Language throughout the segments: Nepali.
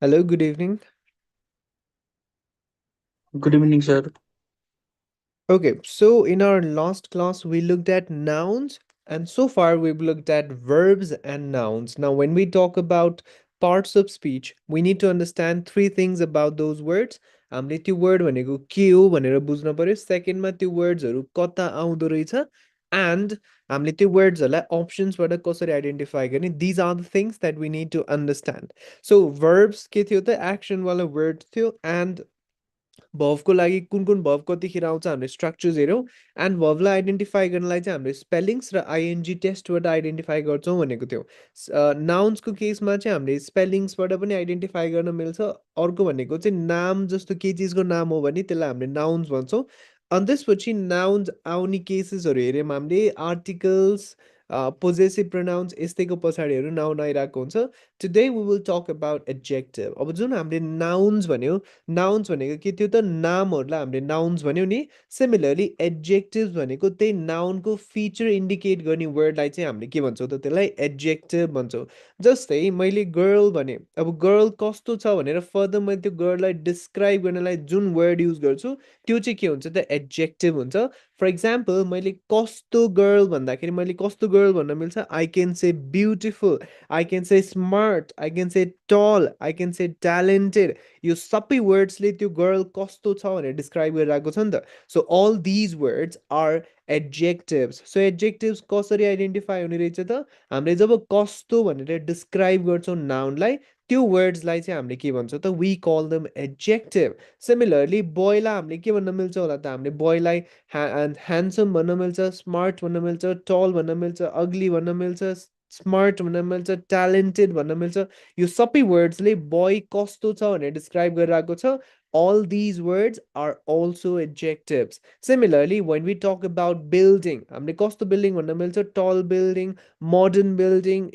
Hello, good evening. Good evening, sir. Okay, so in our last class, we looked at nouns, and so far we've looked at verbs and nouns. Now, when we talk about parts of speech, we need to understand three things about those words. हामीले त्यो वर्ड भनेको के हो भनेर बुझ्न पर्यो. सेकेन्डमा त्यो वर्ड्सहरू कता आउँदो रहेछ, एन्ड हामीले त्यो वर्ड्सहरूलाई अप्सन्सबाट कसरी आइडेन्टिफाई गर्ने. These are the things that we need to understand. So verbs के थियो त एक्सनवाला वर्ड थियो, एन्ड भवको लागि कुन कुन भव कतिखेर आउँछ हामीले स्ट्रक्चर्स हेऱ्यौँ. एन्ड भवलाई आइडेन्टिफाई गर्नलाई चाहिँ हामीले स्पेलिङ्स र आइएनजी टेस्टबाट आइडेन्टिफाई गर्छौँ भनेको थियो. नाउन्सको केसमा चाहिँ हामीले स्पेलिङ्सबाट पनि आइडेन्टिफाई गर्न मिल्छ. अर्को भनेको चाहिँ नाम जस्तो के चिजको नाम हो भने त्यसलाई हामीले नाउन्स भन्छौँ. अनि त्यसपछि नाउन्स आउने केसेसहरू हेऱ्यौँ हामीले आर्टिकल्स, पोजेसिभ प्रोनाउन्स यस्तैको पछाडिहरू नाउन आइरहेको हुन्छ. Today we will talk about adjective. अब जुन हामीले नाउन्स भन्यो, नाउन्स भनेको के थियो त नामहरूलाई हामीले नाउन्स भन्यौँ नि. सिमिलरली एडजेक्टिभ भनेको त्यही नाउनको फिचर इन्डिकेट गर्ने वर्डलाई चाहिँ हामीले के भन्छौँ त त्यसलाई एडजेक्टिभ भन्छौँ. जस्तै मैले गर्ल भने, अब गर्ल कस्तो छ भनेर फर्दर मैले त्यो गर्ललाई डिस्क्राइब गर्नलाई जुन वर्ड युज गर्छु त्यो चाहिँ के हुन्छ त एडजेक्टिभ हुन्छ. फर इक्जाम्पल मैले कस्तो गर्ल भन्दाखेरि मैले कस्तो गर्ल भन्न मिल्छ. I can say beautiful, I can say smart, I can say tall, I can say talented. यो सबै वर्ड्सले त्यो गर्ल कस्तो छ भनेर डिस्क्राइब गरिरहेको छ नि त. So all these words are adjectives. So adjectives कसरी आइडेन्टिफाई हुने रहेछ त हामीले जब कस्तो भनेर डिस्क्राइब गर्छौँ नाउनलाई, त्यो वर्ड्सलाई चाहिँ हामीले के भन्छौँ त we call them adjective. Similarly बोयलाई हामीले के भन्न मिल्छ होला त हामीले बोयलाई ह्यान्डसम भन्न मिल्छ, स्मार्ट भन्न मिल्छ, टल भन्न मिल्छ, अग्ली भन्न मिल्छ, स्मार्ट भन्न मिल्छ, ट्यालेन्टेड भन्न मिल्छ. यो सबै वर्ड्सले बोय कस्तो छ भनेर डिस्क्राइब गरिरहेको छ. All these words are also adjectives. Similarly, when we talk about building, हामीले कस्तो बिल्डिङ भन्न मिल्छ, tall building, modern building,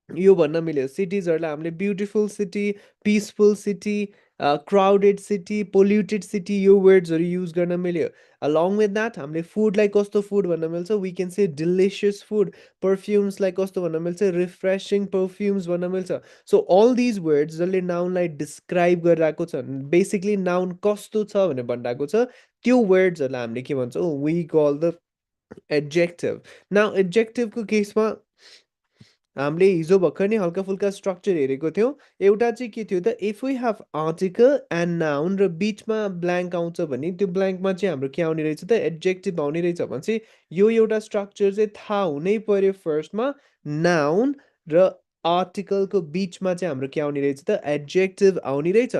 यो भन्न मिल्यो. सिटिजहरूलाई हामीले beautiful city, peaceful city, crowded city, polluted city, यो वर्ड्सहरू युज गर्न मिल्यो. अलङ विथ द्याट हामीले फुडलाई कस्तो फुड भन्न मिल्छ, we can say delicious food. पर्फ्युम्सलाई कस्तो भन्न मिल्छ, रिफ्रेसिङ पर्फ्युम्स भन्न मिल्छ. सो अल दिज वर्ड्स जसले नाउनलाई डिस्क्राइब गरिरहेको छ, बेसिकली नाउन कस्तो छ भनेर भनिरहेको छ, त्यो वर्ड्सहरूलाई हामीले के भन्छौँ, we call the adjective. Now एडजेक्टिभको केसमा हामीले हिजो भर्खर नै हल्का फुल्का स्ट्रक्चर हेरेको थियौँ. एउटा चाहिँ के थियो त, if we have article and noun र बिचमा ब्ल्याङ्क आउँछ भने त्यो ब्ल्याङ्कमा चाहिँ हाम्रो के आउने रहेछ त एडजेक्टिभ आउने रहेछ भने चाहिँ यो एउटा स्ट्रक्चर चाहिँ थाहा हुनै पर्यो. फर्स्टमा नाउन र आर्टिकलको बिचमा चाहिँ हाम्रो के आउने रहेछ त एडजेक्टिभ आउने रहेछ.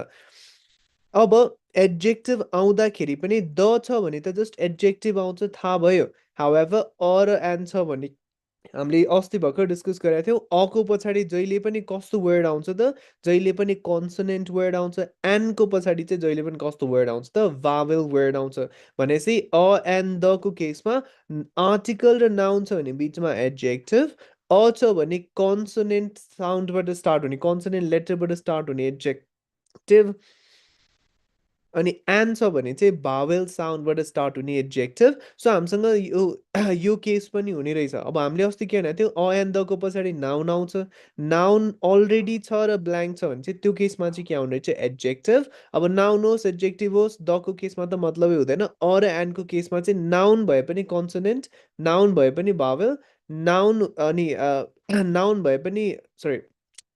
अब एडजेक्टिभ आउँदाखेरि पनि द छ भने त जस्ट एडजेक्टिभ आउँछ, थाहा भयो. हाउएभर अ र एन छ भने हामीले अस्ति भर्खर डिस्कस गरेका थियौँ, अको पछाडि जहिले पनि कस्तो वर्ड आउँछ त, जहिले पनि कन्सोनेन्ट वर्ड आउँछ. एनको पछाडि चाहिँ जहिले पनि कस्तो वर्ड आउँछ त, भावेल वर्ड आउँछ. भनेपछि अ एन दको केसमा आर्टिकल र नाउन छ भने बिचमा एडजेक्टिभ, अ छ भने कन्सोनेन्ट साउन्डबाट स्टार्ट हुने, कन्सोनेन्ट लेटरबाट स्टार्ट हुने एडजेक्टिभ, अनि एन छ भने चाहिँ भावेल साउन्डबाट स्टार्ट हुने एडजेक्टिभ. सो हामीसँग यो यो केस पनि हुने रहेछ. अब हामीले अस्ति के भनेको थियौँ, अ एन्ड दको पछाडि नाउन आउँछ, नाउन अलरेडी छ र ब्ल्याङ्क छ भने चाहिँ त्यो केसमा चाहिँ के आउने रहेछ एडजेक्टिभ. अब नाउन होस् एडजेक्टिभ होस्, दको केसमा त मतलबै हुँदैन. अ र एनको केसमा चाहिँ नाउन भए पनि कन्सोनेन्ट, नाउन भए पनि भावेल, नाउन अनि नाउन भए पनि सरी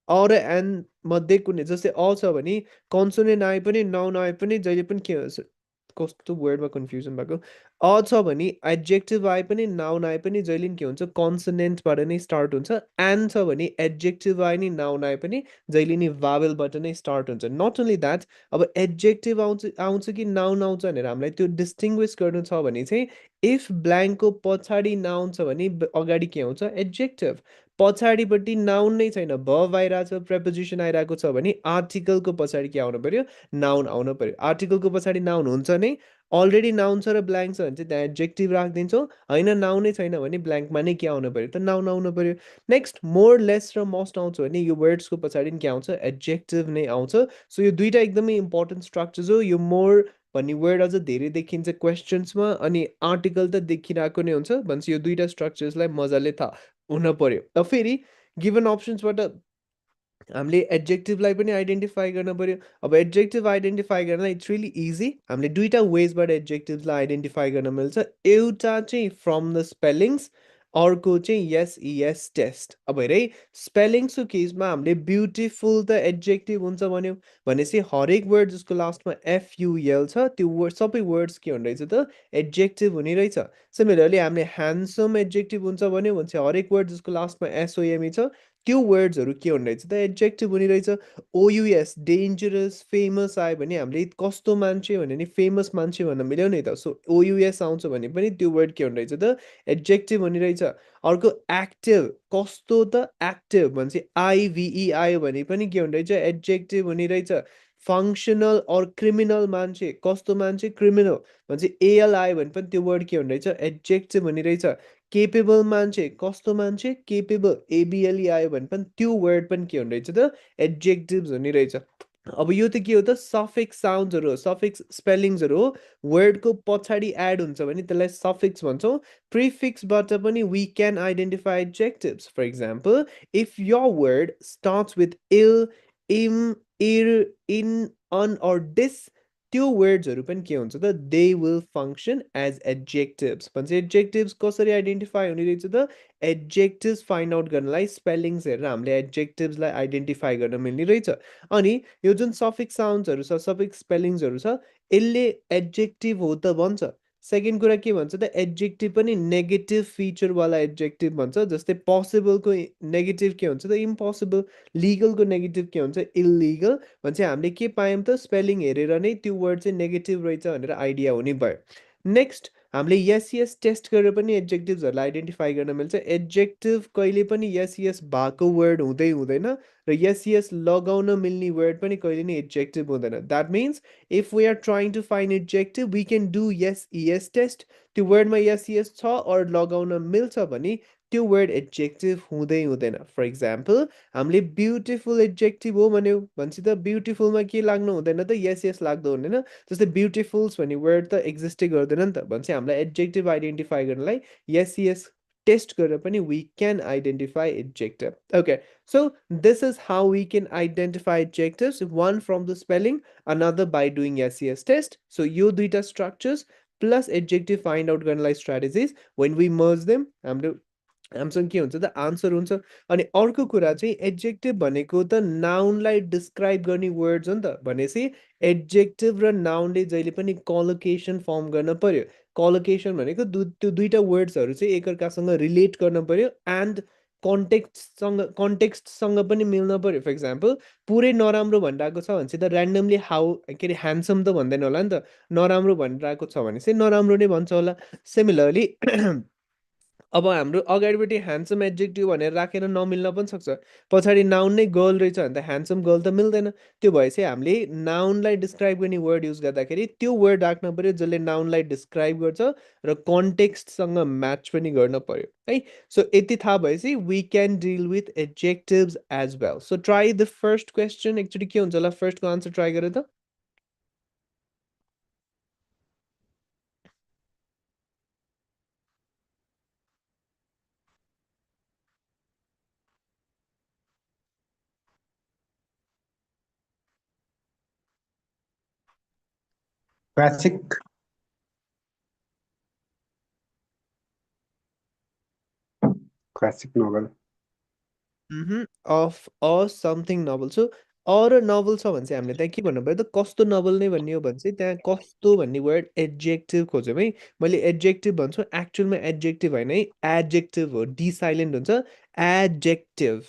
अ र एन मध्ये कुनै, जस्तै अ छ भने कन्सोनेन्ट आए पनि नाउन आए पनि जहिले पनि के हुन्छ, कस्तो वर्डमा कन्फ्युजन भएको, अ छ भने एडजेक्टिभ आए पनि नाउन आए पनि जहिले पनि के हुन्छ कन्सोनेन्टबाट नै स्टार्ट हुन्छ. एन छ भने एडजेक्टिभ आए नि नाउन आए पनि जहिले नि भावेलबाट नै स्टार्ट हुन्छ. नट ओन्ली द्याट, अब एडजेक्टिभ आउँछ आउँछ कि नाउन आउँछ भनेर हामीलाई त्यो डिस्टिङ्ग्विस गर्नु छ भने चाहिँ इफ ब्ल्याङ्कको पछाडि नाउन छ भने अगाडि के आउँछ एडजेक्टिभ. पछाडिपट्टि नाउन नै छैन, भर्ब आइरहेको छ, प्रेपोजिसन आइरहेको छ भने आर्टिकलको पछाडि के आउनु पर्यो, नाउन आउनु पर्यो. आर्टिकलको पछाडि नाउन हुन्छ नै, अलरेडी नाउन छ र ब्ल्याङ्क छ भने चाहिँ त्यहाँ एडजेक्टिभ राखिदिन्छौँ. होइन नाउनै छैन भने ब्ल्याङ्कमा नै के आउनु पर्यो त नाउन आउनु पर्यो. नेक्स्ट मोर लेस र मस्ट आउँछ भने यो वर्ड्सको पछाडि के आउँछ एडजेक्टिभ नै आउँछ. सो यो दुइटा एकदमै इम्पोर्टेन्ट स्ट्रक्चर्स हो. यो मोर भन्ने वर्ड अझ धेरै देखिन्छ क्वेसन्समा, अनि आर्टिकल त देखिरहेको नै हुन्छ भन्छ. यो दुइटा स्ट्रक्चर्सलाई मजाले थाहा हुन पर्यो. अब फेरि गिभन अप्सन्सबाट हामीले एडजेक्टिभलाई पनि आइडेन्टिफाई गर्न पर्यो। अब एडजेक्टिभ आइडेन्टिफाई गर्नलाई इट्स रियली इजी। हामीले दुईटा वेजबाट एडजेक्टिभलाई आइडेन्टिफाई गर्न मिल्छ। एउटा चाहिँ फ्रम द स्पेलिङ्स, अर्को चाहिँ यस इएस टेस्ट। अब हेर है, स्पेलिङ्सको केसमा हामीले ब्युटिफुल त एडजेक्टिभ हुन्छ भन्यो भनेपछि हरेक वर्ड जसको लास्टमा एफयुएल छ त्यो वर्ड सबै वर्ड्स के हुने रहेछ त एडजेक्टिभ हुने रहेछ। सिमिलरली हामीले ह्यान्डसम एडजेक्टिभ हुन्छ भन्यो भनेपछि हरेक वर्ड जसको लास्टमा एसओएमई छ त्यो वर्ड्सहरू के हुने रहेछ त एडजेक्टिभ हुने रहेछ। ओयुएस डेन्जरस फेमस आयो भने हामीले कस्तो मान्छे भने नि फेमस मान्छे भन्न मिल्यो नि त। सो ओयुएस आउँछ भने पनि त्यो वर्ड के हुने रहेछ त एडजेक्टिभ हुने रहेछ। अर्को एक्टिभ, कस्तो त एक्टिभ भनेपछि आइभिई आयो भने पनि के हुने रहेछ एडजेक्टिभ हुने रहेछ। फङ्सनल अर क्रिमिनल मान्छे, कस्तो मान्छे क्रिमिनल भनेपछि एएल आयो भने पनि त्यो वर्ड के हुने रहेछ एडजेक्टिभ हुने रहेछ। केपेबल मान्छे, कस्तो मान्छे केपेबल एबिएलई आयो भने पनि त्यो वर्ड पनि के हुने रहेछ त एडजेक्टिभ्स हुने रहेछ। अब यो त के हो त सफिक्स साउन्ड्सहरू हो, सफिक्स स्पेलिङ्सहरू हो। वर्डको पछाडि एड हुन्छ भने त्यसलाई सफिक्स भन्छौँ। प्रिफिक्सबाट पनि we can identify adjectives. For example, if your word starts with il, im, ir, in, un or dis, त्यो वर्ड्सहरू पनि के हुन्छ त they will function as adjectives भन्छ। एडजेक्टिभ्स कसरी आइडेन्टिफाई हुने रहेछ त एडजेक्टिभ्स फाइन्ड आउट गर्नलाई स्पेलिङ्स हेरेर हामीले एडजेक्टिभ्सलाई आइडेन्टिफाई गर्न मिल्ने रहेछ। अनि यो जुन सफिक्स साउन्ड्सहरू छ, सफिक्स स्पेलिङ्सहरू छ, यसले एडजेक्टिभ हो त भन्छ। सेकेन्ड कुरा के भन्छ त एडजेक्टिभ पनि नेगेटिभ फिचरवाला एडजेक्टिभ भन्छ। जस्तै पोसिबलको नेगेटिभ के हुन्छ त इम्पोसिबल, लिगलको नेगेटिभ के हुन्छ इल्लिगल भनेपछि हामीले के पायौँ त स्पेलिङ हेरेर नै त्यो वर्ड चाहिँ नेगेटिभ रहेछ भनेर आइडिया हुने भयो। नेक्स्ट, हामीले यस यस टेस्ट गरेर पनि एडजेक्टिभ्सहरूलाई आइडेन्टिफाई गर्न मिल्छ। एडजेक्टिभ कहिले पनि यस यस भएको वर्ड हुँदै हुँदैन र यस यस लगाउन मिल्ने वर्ड पनि कहिले नि एडजेक्टिभ हुँदैन। That means if we are trying to find adjective we can do yes ES test. त्यो वर्डमा यस यस छ अर लगाउन मिल्छ भने त्यो वर्ड एडजेक्टिभ हुँदै हुँदैन। फर इक्जाम्पल, हामीले ब्युटिफुल एडजेक्टिभ हो भन्यो भनेपछि त ब्युटिफुलमा के लाग्नु हुँदैन त यस यस लाग्दो हुँदैन। जस्तै ब्युटिफुल्स भन्ने वर्ड त एक्जिस्टै गर्दैन नि त भनेपछि हामीलाई एडजेक्टिभ आइडेन्टिफाई गर्नलाई यस यस टेस्ट गरेर पनि we can identify adjective. Okay, so this is how we can identify adjectives, one from the spelling, another by doing SES test. So यो दुईटा structures plus adjective find out गर्नलाई strategies, when we merge them हाम्रो हामीसँग के हुन्छ त आन्सर हुन्छ। अनि अर्को कुरा चाहिँ एडजेक्टिभ भनेको त नाउनलाई डिस्क्राइब गर्ने वर्ड्स हो नि त भनेपछि एडजेक्टिभ र नाउनले जहिले पनि कलोकेसन फर्म गर्न पर्यो। कलोकेसन भनेको त्यो दुईटा वर्ड्सहरू चाहिँ एकअर्कासँग रिलेट गर्न पर्यो एन्ड कन्टेक्स्टसँग पनि मिल्न पर्यो। फर इक्जाम्पल, पुरै नराम्रो भनिरहेको छ भने चाहिँ त ऱ्यान्डमली हाउ के अरे ह्यान्डसम त भन्दैन होला नि त। नराम्रो भनिरहेको छ भने चाहिँ नराम्रो नै भन्छ होला। सिमिलरली अब हाम्रो अगाडिपट्टि ह्यान्डसम एडजेक्टिभ भनेर राखेर नमिल्न पनि सक्छ। पछाडि नाउन नै गर्ल रहेछ भने त ह्यान्डसम गर्ल त मिल्दैन। त्यो भएपछि हामीले नाउनलाई डिस्क्राइब गर्ने वर्ड युज गर्दाखेरि त्यो वर्ड राख्न पर्यो जसले नाउनलाई डिस्क्राइब गर्छ र कन्टेक्स्टसँग म्याच पनि गर्न पर्यो है। सो यति थाहा भएपछि we can deal with adjectives as well. So try the first question. Actually के हुन्छ होला फर्स्टको आन्सर ट्राई गरेर त। Classic, classic novel. Of a something novel. So a र नभल छ भने चाहिँ हामीले त्यहाँ के भन्नु पऱ्यो त कस्तो नभल नै भन्ने हो भने चाहिँ त्यहाँ कस्तो भन्ने वर्ड एडजेक्टिभ खोज्यौँ है। मैले एडजेक्टिभ भन्छु, एक्चुअलमा एडजेक्टिभ होइन है एडजेक्टिभ हो, डी साइलेन्ट हुन्छ एडजेक्टिभ।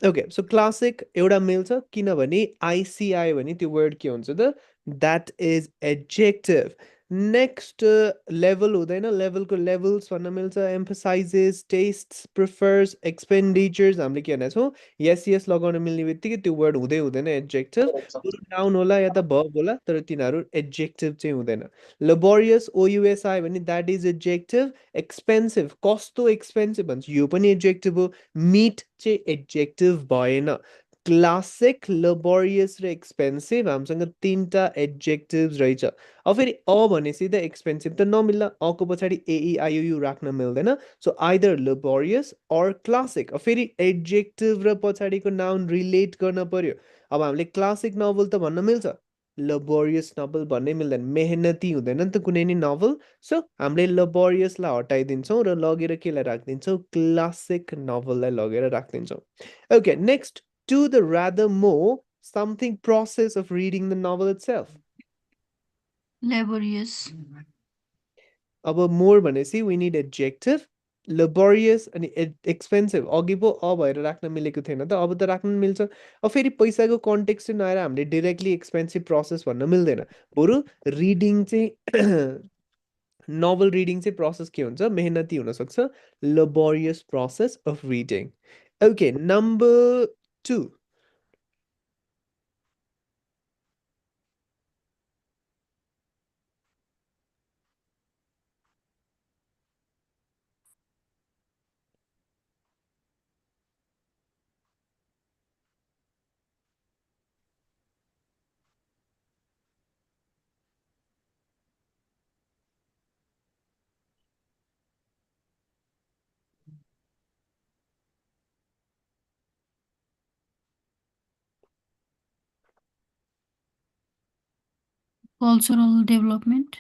ओके, सो क्लासिक एउटा मिल्छ किनभने आइसी आयो भने त्यो वर्ड के हुन्छ त that is adjective. Next level हुँदैन, लेभलको लेभल्स भन्न मिल्छ एम्फसाइजेस, टेस्ट्स, प्रिफर्स, एक्सपेन्डिचर्स। हामीले के भनेको छौँ यस यस लगाउन मिल्ने बित्तिकै त्यो वर्ड हुँदै हुँदैन एडजेक्टिभ। बरु नाउन होला या त भर्ब होला तर तिनीहरू एडजेक्टिभ चाहिँ हुँदैन। लेबोरियस ओयुएस आयो भने द्याट इज एडजेक्टिभ। एक्सपेन्सिभ, कस्तो एक्सपेन्सिभ भन्छ यो पनि एडजेक्टिभ हो। मिट चाहिँ एडजेक्टिभ भएन। क्लासिक लबोरियस र एक्सपेन्सिभ हामीसँग तिनवटा एडजेक्टिभ्स रहेछ। अब फेरि भनेपछि त एक्सपेन्सिभ त नमिल्ला, को पछाडि एइआइओयु राख्न मिल्दैन। So either laborious or classic. फेरि एडजेक्टिभ र पछाडिको नाउन रिलेट गर्न पर्यो। अब हामीले क्लासिक नोभल त भन्न मिल्छ, लबोरियस नोभल भन्नै मिल्दैन, मेहनती हुँदैन नि त कुनै नि नोभल। सो हामीले लबोरियसलाई हटाइदिन्छौँ र लगेर केलाई राखिदिन्छौँ, क्लासिक नोभललाई लगेर राखिदिन्छौँ। Okay, next, to the rather more something process of reading the novel itself. Laborious. अब मोर भनेपछि we need adjective, laborious अनि expensive अघि पो भएर राख्न मिलेको थिएन त, अब त राख्न मिल्छ। अब फेरि पैसाको कन्टेक्स्ट चाहिँ नआएर हामीले डिरेक्टली एक्सपेन्सिभ प्रोसेस भन्न मिल्दैन, बरु रिडिङ चाहिँ नोभल रिडिङ चाहिँ प्रोसेस के हुन्छ, मेहनती हुनसक्छ, laborious process of reading. Okay, number 2, Cultural development.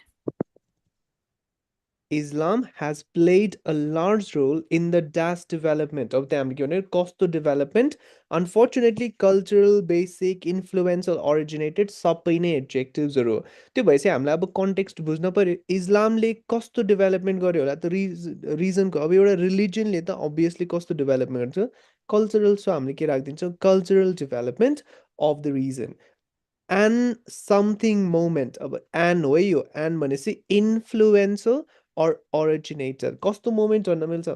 Islam has played a large role in the dash development of the American costo development. Unfortunately, cultural basic influential originated सबै नै एडजेक्टिभ्सहरू हो। त्यो भएपछि हामीलाई अब कन्टेक्स्ट बुझ्न पर्यो, इस्लामले कस्तो डेभलपमेन्ट गर्यो होला त, रिजनको। अब एउटा रिलिजनले त अभियसली कस्तो डेभलपमेन्ट गर्छ, कल्चरल। सो हामीले के राखिदिन्छौँ, cultural development of the region. An something moment, अब एन हो है यो, एन भनेपछि इन्फ्लुएन्सल अर ओरिजिनेटर, कस्तो मोमेन्ट भन्न मिल्छ,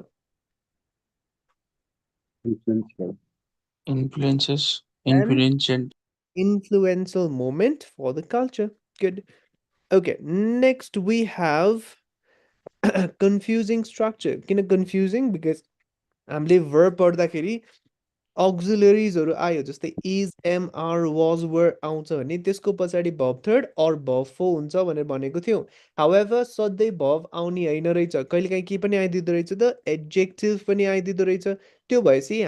Influential. Influences, an influential, influential moment for the culture. Good. Okay, next we have confusing structure. किन confusing? Because हामीले verb पढ्दाखेरि अक्जिलरिजहरू आयो, जस्तै is, am, are, was, were आउँछ भने त्यसको पछाडि verb third or verb four हुन्छ भनेर भनेको थियौँ। हाउएभर सधैँ भर्ब आउने होइन रहेछ, कहिलेकाहीँ के पनि आइदिँदो रहेछ त, एडजेक्टिभ पनि आइदिँदो रहेछ। त्यो भएपछि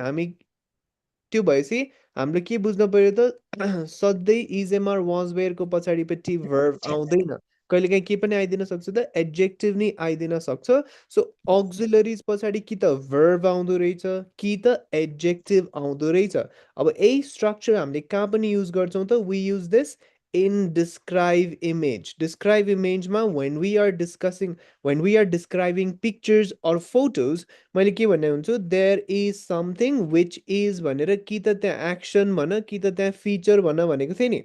हाम्रो के बुझ्न पर्यो त, सधैँ इजएमआर वाज वेयरको पछाडिपट्टि भर्ब आउँदैन, कहिलेकाहीँ के पनि आइदिन सक्छ त, एडजेक्टिभ नि आइदिन सक्छ। सो अक्जिलरिज पछाडि कि त भर्ब आउँदो रहेछ कि त एडजेक्टिभ आउँदो रहेछ। अब यही स्ट्रक्चर हामीले कहाँ पनि युज गर्छौँ त, we use this in describe image. Describe इमेजमा when we are describing pictures or photos, मैले के भन्ने हुन्छु, there is something which is भनेर, कि त त्यहाँ एक्सन भन कि त त्यहाँ फिचर भन भनेको थिएँ नि।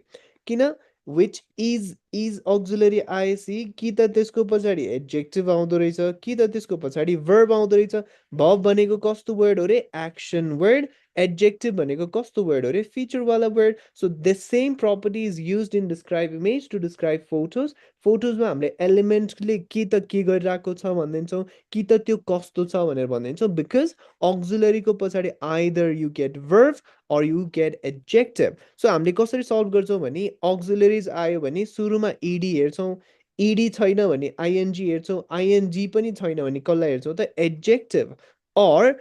किन, विच इज अक्जिलरी आएपछि कि त त्यसको पछाडि एडजेक्टिभ आउँदो रहेछ कि त त्यसको पछाडि भर्ब आउँदो रहेछ। भर्ब भनेको कस्तो वर्ड हो रे, एक्सन वर्ड। एडजेक्टिभ भनेको कस्तो वर्ड हो रे, फिचरवाला word. So the same property is use in describe image to describe photos. फोटोजमा हामीले एलिमेन्टले के त के गरिरहेको छ भनिदिन्छौँ कि त त्यो कस्तो छ भनेर भनिदिन्छौँ, बिकज अक्जिलरीको पछाडि either you get verb or you get adjective. So हामीले कसरी सल्भ गर्छौँ भने, अक्जिलरिज आयो भने सुरुमा इडी हेर्छौँ, इडी छैन भने आइएनजी हेर्छौँ, आइएनजी पनि छैन भने कसलाई हेर्छौँ त, एडजेक्टिभ। अर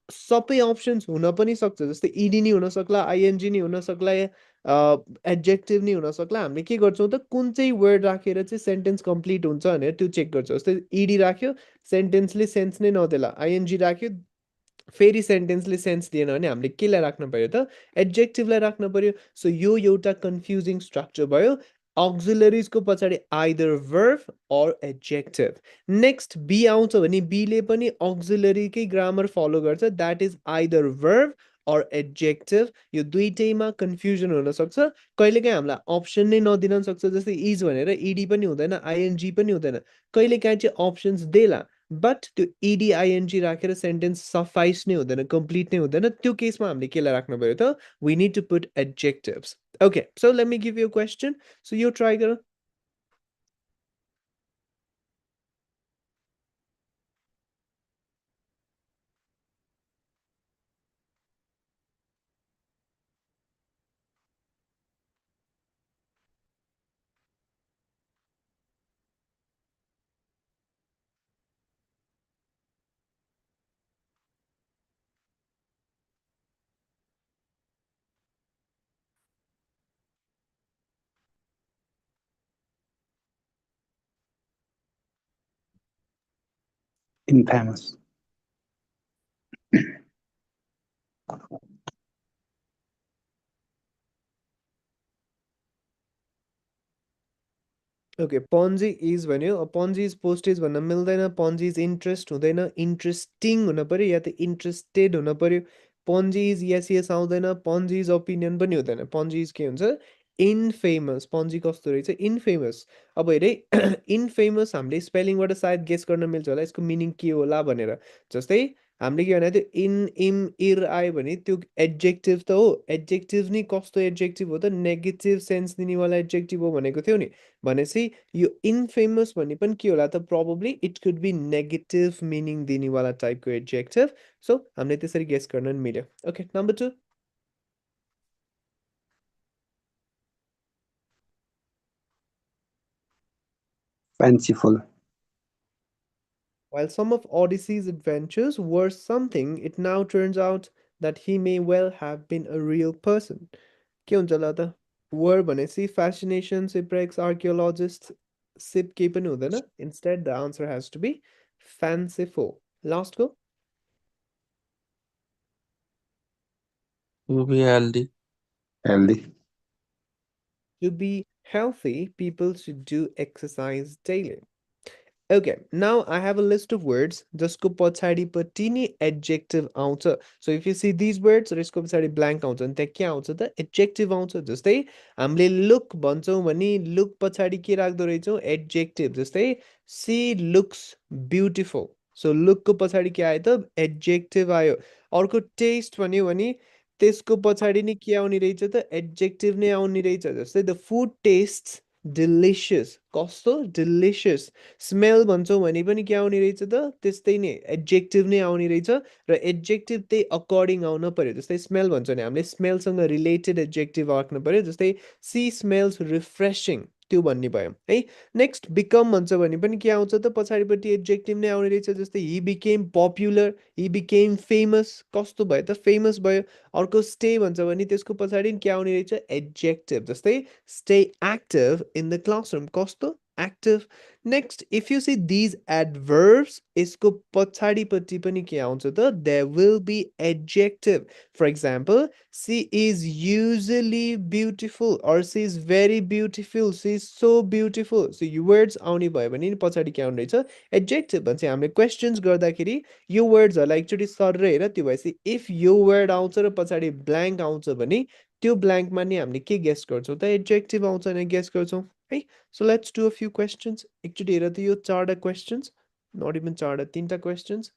सबै अप्सन्स हुन पनि सक्छ, जस्तै इडी नि हुन सक्ला, आइएनजी नि हुन सक्ला, एडजेक्टिभ नि हुन सक्ला। हामीले के गर्छौँ त, कुन चाहिँ वर्ड राखेर चाहिँ सेन्टेन्स कम्प्लिट हुन्छ भनेर त्यो चेक गर्छौँ। जस्तै इडी राख्यो, सेन्टेन्सले सेन्स नै नदेला, आइएनजी राख्यो, फेरि सेन्टेन्सले सेन्स दिएन भने हामीले केलाई राख्न पर्यो त, एडजेक्टिभलाई राख्न पर्यो। सो यो एउटा कन्फ्युजिङ स्ट्रक्चर भयो, अक्जिलरिजको पछाडि either verb or adjective. Next be आउँछ भने बीले पनि अक्जिलरीकै ग्रामर फलो गर्छ, that is either verb or adjective. यो दुइटैमा कन्फ्युजन हुनसक्छ, कहिलेकाहीँ हामीलाई अप्सन नै नदिन सक्छ, जस्तै इज भनेर इडी पनि हुँदैन, आइएनजी पनि हुँदैन, कहिलेकाहीँ चाहिँ अप्सन्स देला, बट त्यो इडी आइएनजी राखेर सेन्टेन्स सफाइस नै हुँदैन, कम्प्लिट नै हुँदैन। त्यो केसमा हामीले केलाई राख्नु पर्यो त, we need to put adjectives. Okay, so let me give you question, so यो ट्राई गर। infamous, Okay, Ponzi is भन्यो Ponzi is postage भन्न मिल्दैन Ponzi is interest हुँदैन interesting हुन पर्यो या त interested हुन पर्यो Ponzi is yes yes आउँदैन Ponzi is opinion पनि हुँदैन Ponzi is के हुन्छ infamous Ponzi कस्तो रहेछ infamous अब हेरे infamous हामीले स्पेलिङबाट सायद गेस गर्न मिल्छ होला यसको मिनिङ के होला भनेर जस्तै हामीले के भने त्यो इन इम इर आयो भने त्यो एडजेक्टिभ त हो एडजेक्टिभ नि कस्तो एडजेक्टिभ हो त नेगेटिभ सेन्स दिनेवाला एडजेक्टिभ हो भनेको थियो नि भनेपछि यो इनफेमस भन्ने पनि के होला त probably it could be negative meaning दिनेवाला टाइपको एडजेक्टिभ सो हामीले त्यसरी गेस गर्न नि मिल्यो okay number 2 fanciful, While some of Odyssey's adventures were something, it now turns out that he may well have been a real person. के हुन्छ होला त वर भनेपछि fascination shipwrecks archaeologists सिप केही पनि हुँदैन instead the answer has to be fanciful last go To be healthy. healthy, to be healthy people should do exercise daily. Okay, now I have a list of words जसको पछाडिपट्टि नि adjective आउँछ. So if you see these words र यसको पछाडि blank आउँछ अनि त्यहाँ के आउँछ त adjective आउँछ जस्तै हामीले look भन्छौँ भने look पछाडि के राख्दो रहेछौँ adjective जस्तै she looks beautiful. So look को पछाडि के आयो त adjective आयो. अर्को taste भन्यो भने त्यसको पछाडि नि के आउने रहेछ त adjective नै आउने रहेछ जस्तै the food tastes delicious. कस्तो delicious. स्मेल भन्छौँ भने पनि के आउने रहेछ त त्यस्तै नै एडजेक्टिभ नै आउने रहेछ र एडजेक्टिभ त्यही अकर्डिङ आउन पर्यो जस्तै स्मेल भन्छ भने हामीले स्मेलसँग रिलेटेड एडजेक्टिभ राख्नु पर्यो जस्तै सी स्मेल्स रिफ्रेसिङ त्यो भन्ने भयो है नेक्स्ट बिकम भन्छ भने पनि के आउँछ त पछाडिपट्टि एडजेक्टिभ नै आउने रहेछ जस्तै he became popular he became famous कस्तो भयो त फेमस भयो अर्को स्टे भन्छ भने त्यसको पछाडि के आउने रहेछ एडजेक्टिभ जस्तै stay active in the classroom कस्तो active Next, if you see these adverbs, इसको पछाडिपट्टि पनि के आउँछ त there will be adjective. For example, she is usually beautiful or she is very beautiful. She is so beautiful. So यो words आउने भयो भने नि पछाडि के आउने रहेछ adjective भन्छ हामीले questions गर्दाखेरि यो वर्ड्सहरूलाई एकचोटि सर हेर त्यो भएपछि if यो word आउँछ र पछाडि blank आउँछ भने त्यो ब्ल्याङ्कमा नि हामीले के गेस गर्छौँ त एडजेक्टिभ आउँछ भने गेस गर्छौँ है So let's do a few questions. एकचोटि हेर त यो चारवटा questions. Not even चारवटा तीनवटा questions.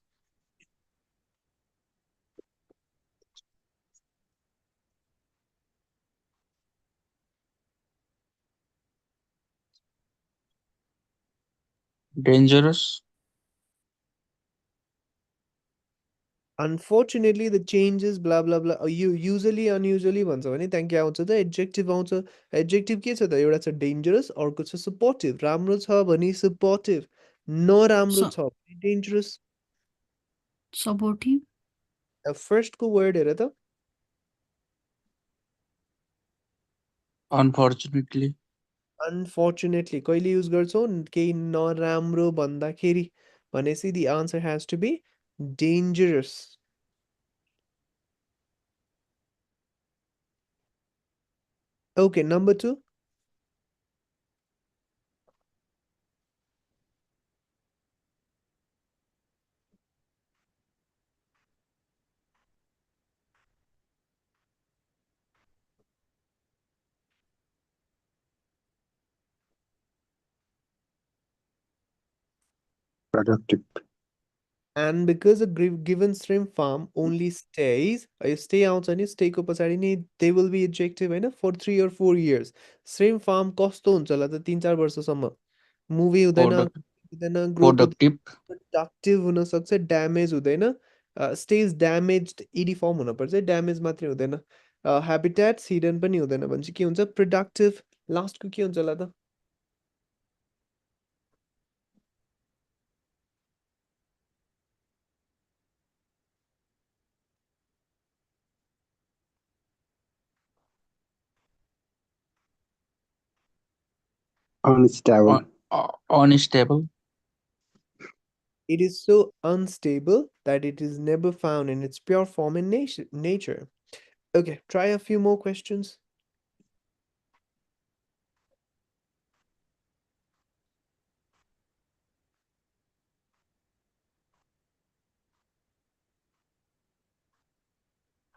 Dangerous. Unfortunately, the changes blah blah blah. You usually unusually भन्छ भने त्यहाँ के आउँछ त एडजेक्टिभ आउँछ एडजेक्टिभ के छ त एउटा छ डेन्जरस अर्को छ सपोर्टिभ राम्रो छ भने सपोर्टिभ नराम्रो So, छ भने डेन्जरस supportive, फर्स्टको वर्ड हेर त Unfortunately. अनफर्चुनेटली कहिले युज गर्छौँ केही नराम्रो भन्दाखेरि भनेपछि the answer has to be dangerous. Okay, number 2. productive, And because a given shrimp farm only stays, stay आउँछ नि stay को पछाडि नि they will be adjective होइन for 3 or 4 years. Shrimp farm कस्तो हुन्छ होला त 3-4 वर्षसम्म मुभी हुँदैन Product, हुँदैन ग्रोथ productive. प्रोडक्टिभ हुन सक्छ ड्यामेज हुँदैन स्टेज ड्यामेज्ड इडी फर्म हुनुपर्छ ड्यामेज मात्रै हुँदैन ह्याबिट्याट्स हिडन पनि हुँदैन भने चाहिँ के हुन्छ प्रोडक्टिभ लास्टको के हुन्छ होला त unstable, Unstable. It is so unstable that it is never found in its pure form in nature. Okay, try a few more questions.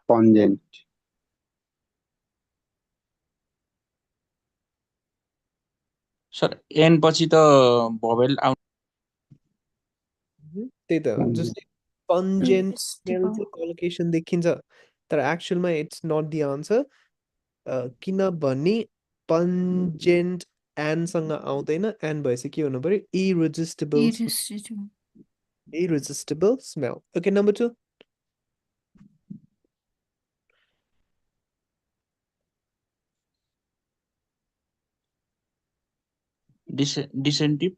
Pungent. Sir an पछि त भोवेल आउनु त्यही त Pungent. जस्तै pungent smell Irresistible. चाहिँ collocation देखिन्छ तर एक्चुअलमा इट्स नट दि आन्सर किनभने pungent एनसँग आउँदैन एन भएपछि के हुनु पर्यो Irresistible. irresistible smell. Okay, number 2. डिसेन्टिभ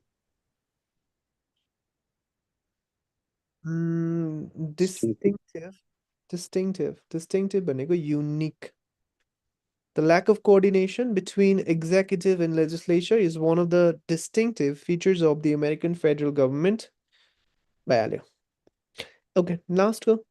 Distinctive. Distinctive भनेको unique. The lack of coordination between executive and legislature is one of the distinctive features of the American federal government. Value. Okay, last go.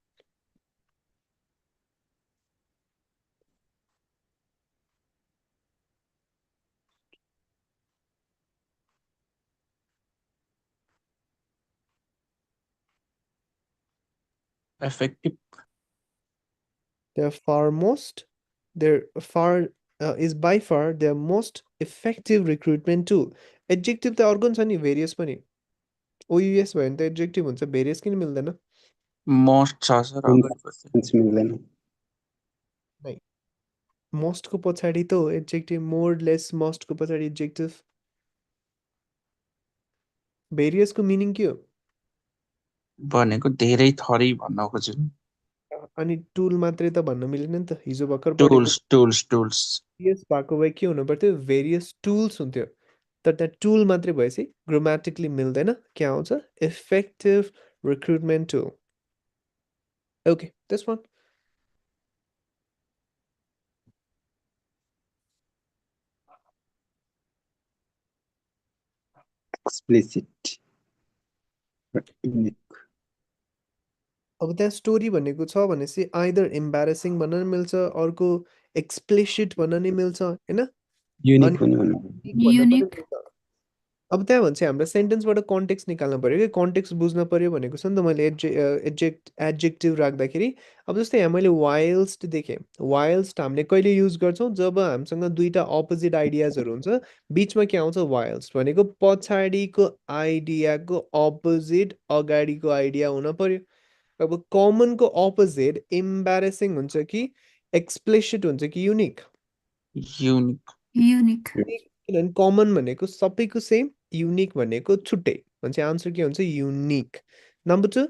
Effective They're far most, they're far is by far their most effective recruitment tool. Adjective त अर्को छ नि various पनि. OUS भयो भने त adjective हुन्छ various किन मिल्दैन? मस्ट छ सर अगाडि पछि Sense मिल्दैन. नै. Most को पछाडि त हो adjective, more less most को पछाडि adjective. Various को meaning के हो? भनेको धेरै थरी भन्न खोजेको अनि टुल मात्रै त भन्न मिलेन नि त हिजो भर्खर पढेको टुल्स टुल्स टुल्स various भएको भए के हुनु पर्थ्यो various tools हुन्थ्यो तर त्यहाँ टुल मात्रै भएपछि ग्रामेटिकली मिल्दैन के आउँछ effective recruitment tool. Okay, this one. Explicit. Unique. अब त्यहाँ स्टोरी भनेको छ भनेपछि आइदर embarrassing भन्न नि मिल्छ अर्को explicit भन्न नि मिल्छ हैन Unique अनि पनि हुनु. unique भन्न पनि Unique. मिल्छ अब त्यहाँ भन्छ हाम्रो सेन्टेन्सबाट कन्टेक्स्ट निकाल्नु पर्यो कि कन्टेक्स्ट बुझ्न पर्यो भनेको छ नि त मैले एडजेक्टिभ राख्दाखेरि अब जस्तै यहाँ मैले वाइल्स्ट देखेँ वाइल्स्ट हामीले कहिले युज गर्छौँ जब हामीसँग दुईवटा अपोजिट आइडियाजहरू हुन्छ बिचमा के आउँछ वाइल्स्ट भनेको पछाडिको आइडियाको अपोजिट अगाडिको आइडिया हुन पर्यो अब कमनको अपोजिट इम्बारेसिङ हुन्छ कि एक्सप्लिसिट हुन्छ कि युनिक युनिक Unique. किनभने कमन भनेको सबैको सेम युनिक भनेको छुट्टै भनेपछि आन्सर के हुन्छ unique. Number 2.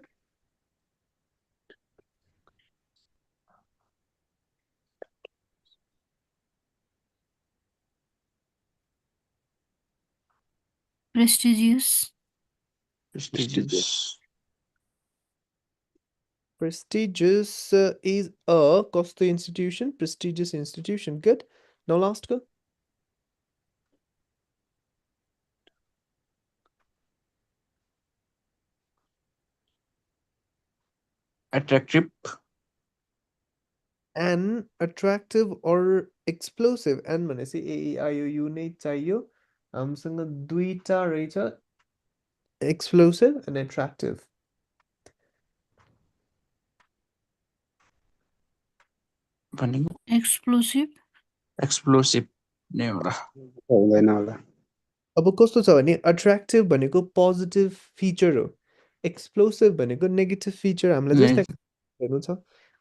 Prestigious. Prestigious Prestigious is a कस्तो institution prestigious institution. Good. Now last go. Attractive An attractive or explosive and भनेपछि AEIOU नै चाहियो हामीसँग दुईटा रहेछ explosive and attractive. भनेको Explosive. एक्सप्लोसिभ नै होला हुँदैन होला. अब कस्तो छ भने अट्र्याक्टिभ भनेको पोजिटिभ फिचर हो एक्सप्लोसिभ भनेको नेगेटिभ फिचर हामीलाई जस्तै हेर्नु छ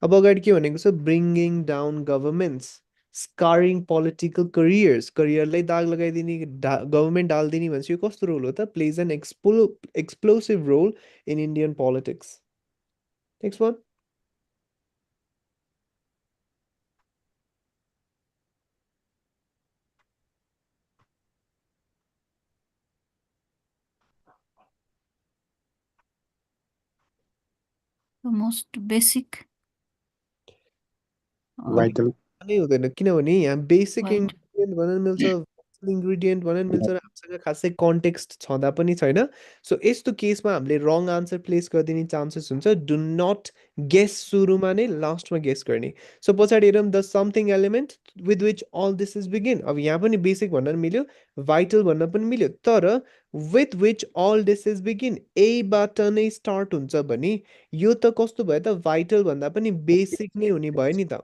अब अगाडि के भनेको छ ब्रिङ्गिङ डाउन गभर्मेन्ट्स स्कारिङ पोलिटिकल करियरलाई दाग लगाइदिने गभर्मेन्ट हालिदिने भनेपछि यो कस्तो रोल हो त plays an explosive role in Indian politics. Next one. The most basic. Vital. नै हुँदैन किनभने यहाँ बेसिक Vital. इन्ग्रिडियन्ट भन्न मिल्छ इन्ग्रिडियन्ट भनेर मिल्छ र हामीसँग खासै कन्टेक्स्ट छँदा पनि छैन। सो यस्तो केसमा हामीले रङ आन्सर प्लेस गरिदिने चान्सेस हुन्छ। डु नट गेस सुरुमा नै लास्टमा गेस गर्ने। सो पछाडि हेरौँ the something element with which all this is begin. अब यहाँ पनि बेसिक भन्न मिल्यो, भाइटल भन्न पनि मिल्यो, तर with which all this is begin एबाट नै स्टार्ट हुन्छ भने यो त कस्तो भयो त भाइटल भन्दा पनि बेसिक नै हुने भयो नि त।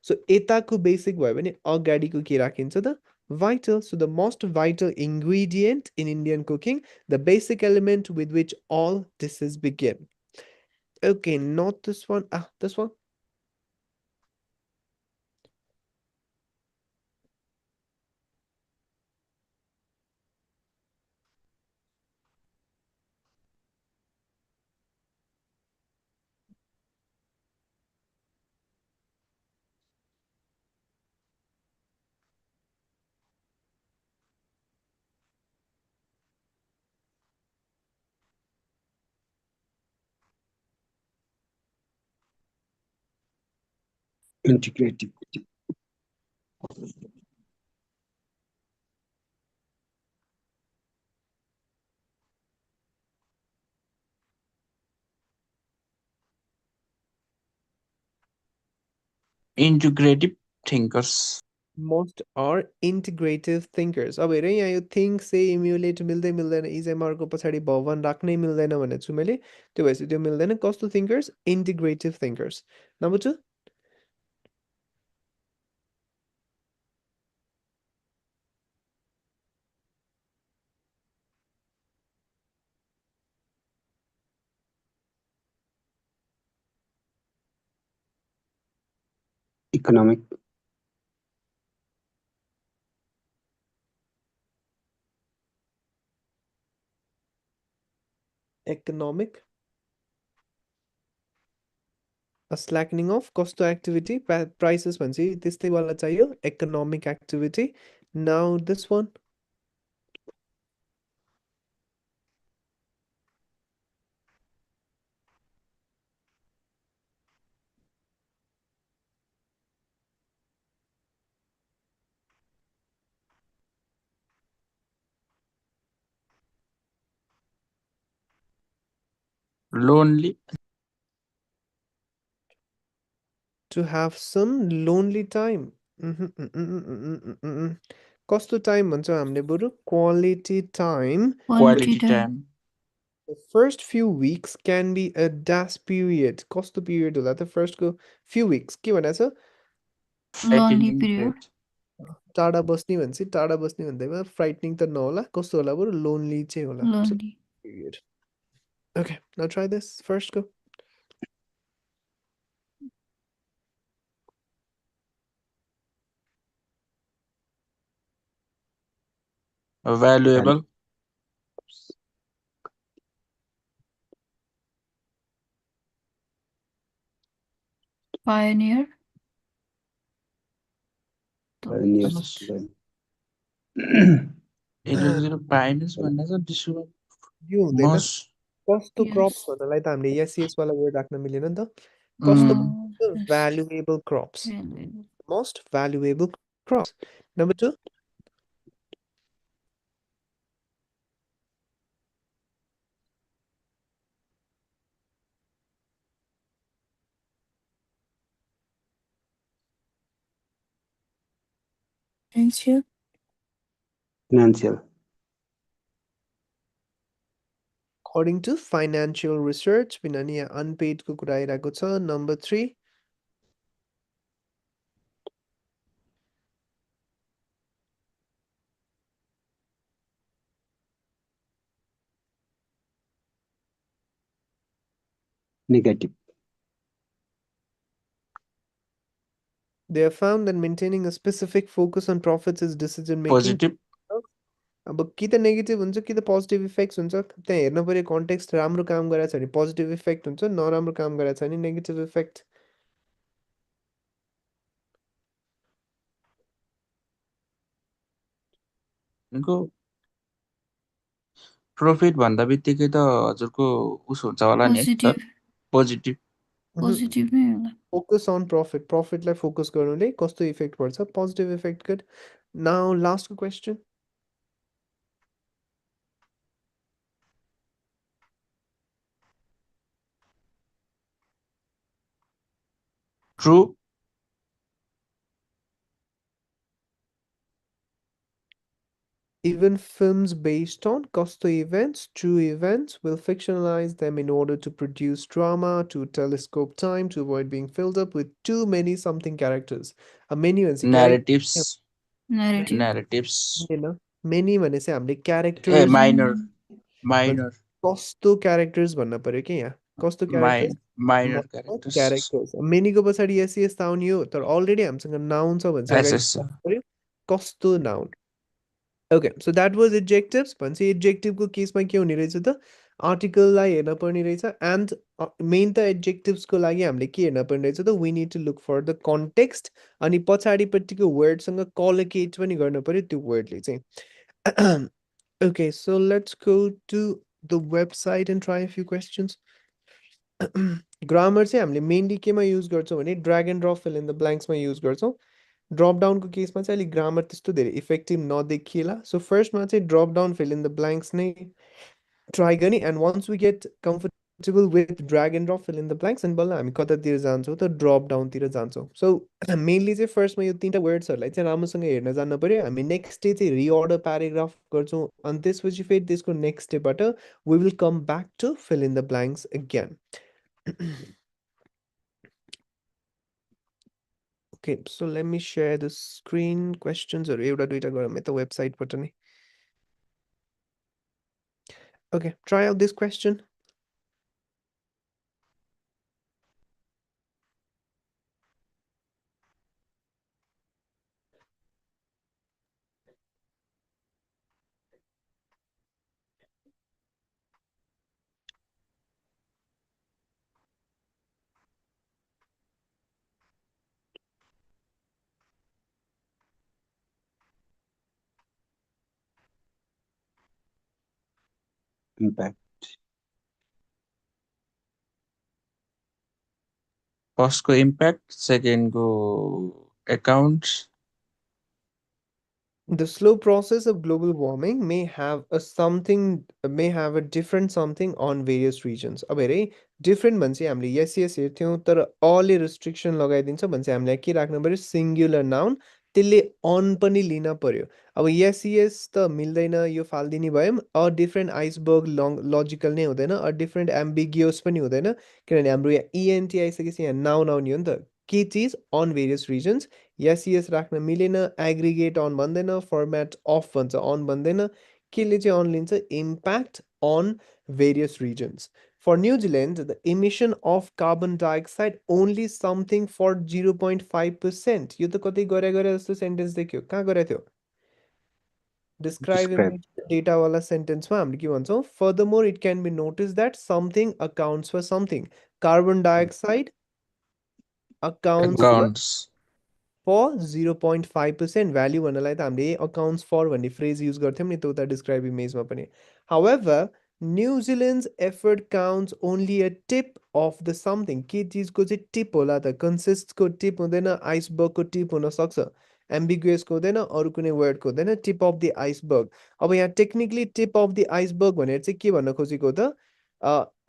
सो यताको बेसिक भयो भने अगाडिको के राखिन्छ त vital. So the most vital ingredient in Indian cooking, the basic element with which all dishes begin. Okay, not this one. This one. Integrative. Integrative thinkers. Most are integrative thinkers. अब हेर यहाँ यो think say emulate मिल्दै मिल्दैन, इजएमआर को पछाडि भवन राख्नै मिल्दैन भनेको छु मैले। त्यो भएपछि त्यो मिल्दैन। कस्तो thinkers? Integrative thinkers. Number 2. Economic. Economic. A slackening of कस्तो activity prices भनेपछि त्यस्तै वाला चाहियो, economic activity. Now this one. Lonely. To have some lonely time. कस्तो टाइम भन्छौँ हामीले बरु quality time. Quality Quality time. time. The first few weeks can be a dash period. कस्तो पिरियड होला त फर्स्टको few weeks के भनेको छ? Lonely Frightening period. period. टाढा बस्ने भनेपछि टाढा बस्ने भन्दैमा फ्राइटनिङ त नहोला, कस्तो होला बरु लोनली चाहिँ होला. So, Lonely. period. Okay, now try this. First go. Valuable. Pioneer. Pioneers. यसले pioneers भन्ने चाहिँ डिस्ट्रिब्युट यो हुँदैन. most कस्तो क्रप्स Yes. भन्नलाई त हामीले यस यस वाला वर्ड राख्न मिलेन नि त. कस्तो Yes. valuable crops. Valuable. Most valuable crops. Number 2. Financial. Financial. According to financial research, किनभने यहाँ unpaid को कुरा आइरहेको छ. Number 3. Negative. They have found that maintaining a specific focus on profits is decision making. positive. अब कि त नेगेटिभ हुन्छ कि त पोजिटिभ इफेक्ट्स हुन्छ. त्यहाँ हेर्नु पऱ्यो कन्टेक्स्ट. राम्रो काम गरेछ भने पोजिटिभ इफेक्ट हुन्छ, नराम्रो काम गरेछ भने नेगेटिभ इफेक्ट. भनेको प्रफिट भन्दा बित्तिकै त हजुरको उस हुन्छ होला नि है सर. Positive. पोजिटिभ. Positive नै होला. फोकस अन प्रफिटलाई फोकस गर्नुले कस्तो इफेक्ट पर्छ? Positive effect. गुड. नाउ लास्टको question. True. Even films based on costo events, true events, will fictionalize them in order to produce drama, to telescope time, to avoid being filled up with too many something characters. A many भनेपछि character Narratives. Narrative. Narratives. होइन many भनेपछि हामीले ए characters माइनर Mm. माइनर कस्तो characters भन्न पर्यो कि यहाँ कस्तो characters माइनर क्यारेक्टर्स characters मेनीको पछाडि यस यस आउने हो तर अलरेडी हामीसँग नाउन छ भने चाहिँ एस अगाडि एस भन्नु पर्यो कस्तो noun okay so that was adjectives भनेपछि एडजेक्टिभको केसमा के हुने रहेछ त आर्टिकललाई हेर्न पर्ने रहेछ एन्ड मेन त एडजेक्टिभ्सको लागि हामीले के हेर्न पर्ने रहेछ त we need to look for the context अनि पछाडिपट्टिको वर्डसँग कलोकेट पनि गर्नु पर्यो त्यो वर्डले चाहिँ okay so let's go to the website and try a few questions grammar चाहिँ हामीले मेनली केमा युज गर्छौँ भने drag and drop fill in the ब्ल्याङ्क्समा युज गर्छौँ ड्रप डाउनको केसमा चाहिँ अलिक ग्रामर त्यस्तो धेरै इफेक्टिभ नदेखिएला सो फर्स्टमा चाहिँ drop down fill in the blanks नै ट्राई गर्ने and once we get comfortable with drag and drop fill in the blanks and बल्ल हामी कतातिर जान्छौँ त ड्रप डाउनतिर जान्छौँ सो मेनली चाहिँ फर्स्टमा यो तिनवटा वर्ड्सहरूलाई चाहिँ राम्रोसँग हेर्न जान्नु पऱ्यो हामी नेक्स्ट डे चाहिँ रिअर्डर प्याराग्राफ गर्छौँ अनि त्यसपछि फेरि त्यसको नेक्स्ट डेबाट we will come back to fill in the blanks again Okay, so let me share the screen questions or एउटा दुईटा गरौँ यता वेबसाइटबाट नै Okay, try out this question. impact, फर्स्टको इम्प्याक्ट सेकेन्डको accounts The slow process of global warming may have a different something on various regions. अब हेरे डिफ्रेन्ट भने चाहिँ हामीले यस यस हेर्थ्यौँ तर अले रिस्ट्रिक्सन लगाइदिन्छ भने चाहिँ हामीलाई के राख्नु पर्यो सिङ्गुलर नाउन त्यसले अन पनि लिन पर्यो अब यस यस त मिल्दैन यो फालिदिने भयो अ डिफ्रेन्ट आइसबर्ग लजिकल नै हुँदैन अ डिफ्रेन्ट एम्बिगियस पनि हुँदैन किनभने हाम्रो यहाँ इएनटी आइसकेपछि यहाँ नाउन आउने हो नि त के चिज on various reasons yes yes राख्न मिलेन एग्रिगेट अन भन्दैन फर्मेट अफ भन्छ अन भन्दैन केले चाहिँ अन लिन्छ impact on various reasons for New Zealand the emission of carbon dioxide only something for 0.5% यो त कतै गरे गरे जस्तो सेन्टेन्स देख्यो कहाँ गरेको थियो डिस्क्राइब describe, डेटावाला सेन्टेन्समा हामीले के भन्छौँ furthermore it can be notice that something accounts for something carbon dioxide accounts for accounts for 0.5% value भन्नलाई त हामीले अकाउन्ट्स फर भन्ने फ्रेज युज गर्थ्यौँ नि त उता डिस्क्राइब इमेजमा पनि however New Zealand's effort counts only a tip of the something के चिजको चाहिँ टिप होला त कन्सिस्टको टिप हुँदैन आइसबर्गको टिप हुनसक्छ एम्बिगुएसको हुँदैन अरू कुनै वर्डको हुँदैन टिप अफ द आइसबर्ग अब यहाँ technically tip of the iceberg भनेर चाहिँ के भन्न खोजेको त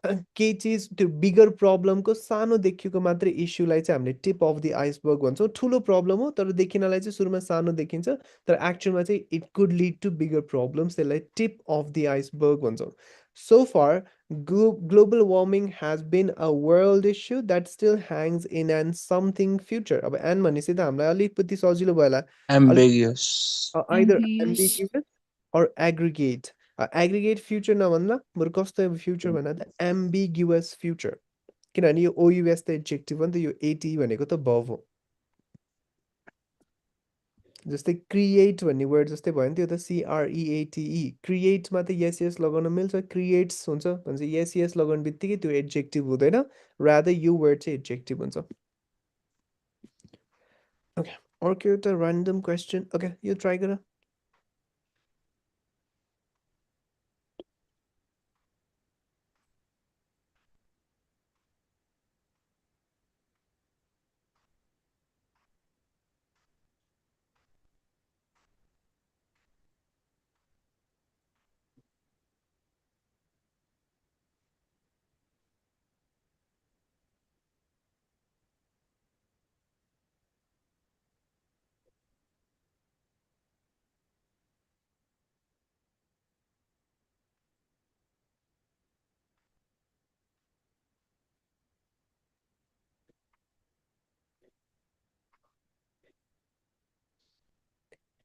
केही चिज त्यो बिगर प्रब्लमको सानो देखिएको मात्रै इस्युलाई चाहिँ हामीले टिप अफ द आइसबर्ग भन्छौँ ठुलो प्रब्लम हो तर देखिनलाई चाहिँ सुरुमा सानो देखिन्छ तर एक्चुअलमा चाहिँ it could lead to bigger problems त्यसलाई टिप अफ द आइसबर्ग भन्छौँ so far global warming has been a world issue that still hangs in and something future अब एन भनेपछि त हामीलाई अलिकति सजिलो भयो होला अलिक ambiguous either Ambiguous. Ambiguous or aggregate aggregate future नभन्दा बरु कस्तो फ्युचर भन्दा त एम्बिग्युस फ्युचर किनभने यो ओयुएस त एब्जेक्टिभ हो नि त यो एटी भनेको त भव हो जस्तै क्रिएट भन्ने वर्ड जस्तै भयो नि त्यो त सिआरइएटिई क्रिएटमा त यस यस लगाउन मिल्छ क्रिएट्स हुन्छ भने यस यस लगाउने बित्तिकै त्यो एब्जेक्टिभ हुँदैन रादर यो वर्ड चाहिँ एब्जेक्टिभ हुन्छ ओके अर्को एउटा ऱ्यान्डम क्वेसन ओके यो ट्राई गर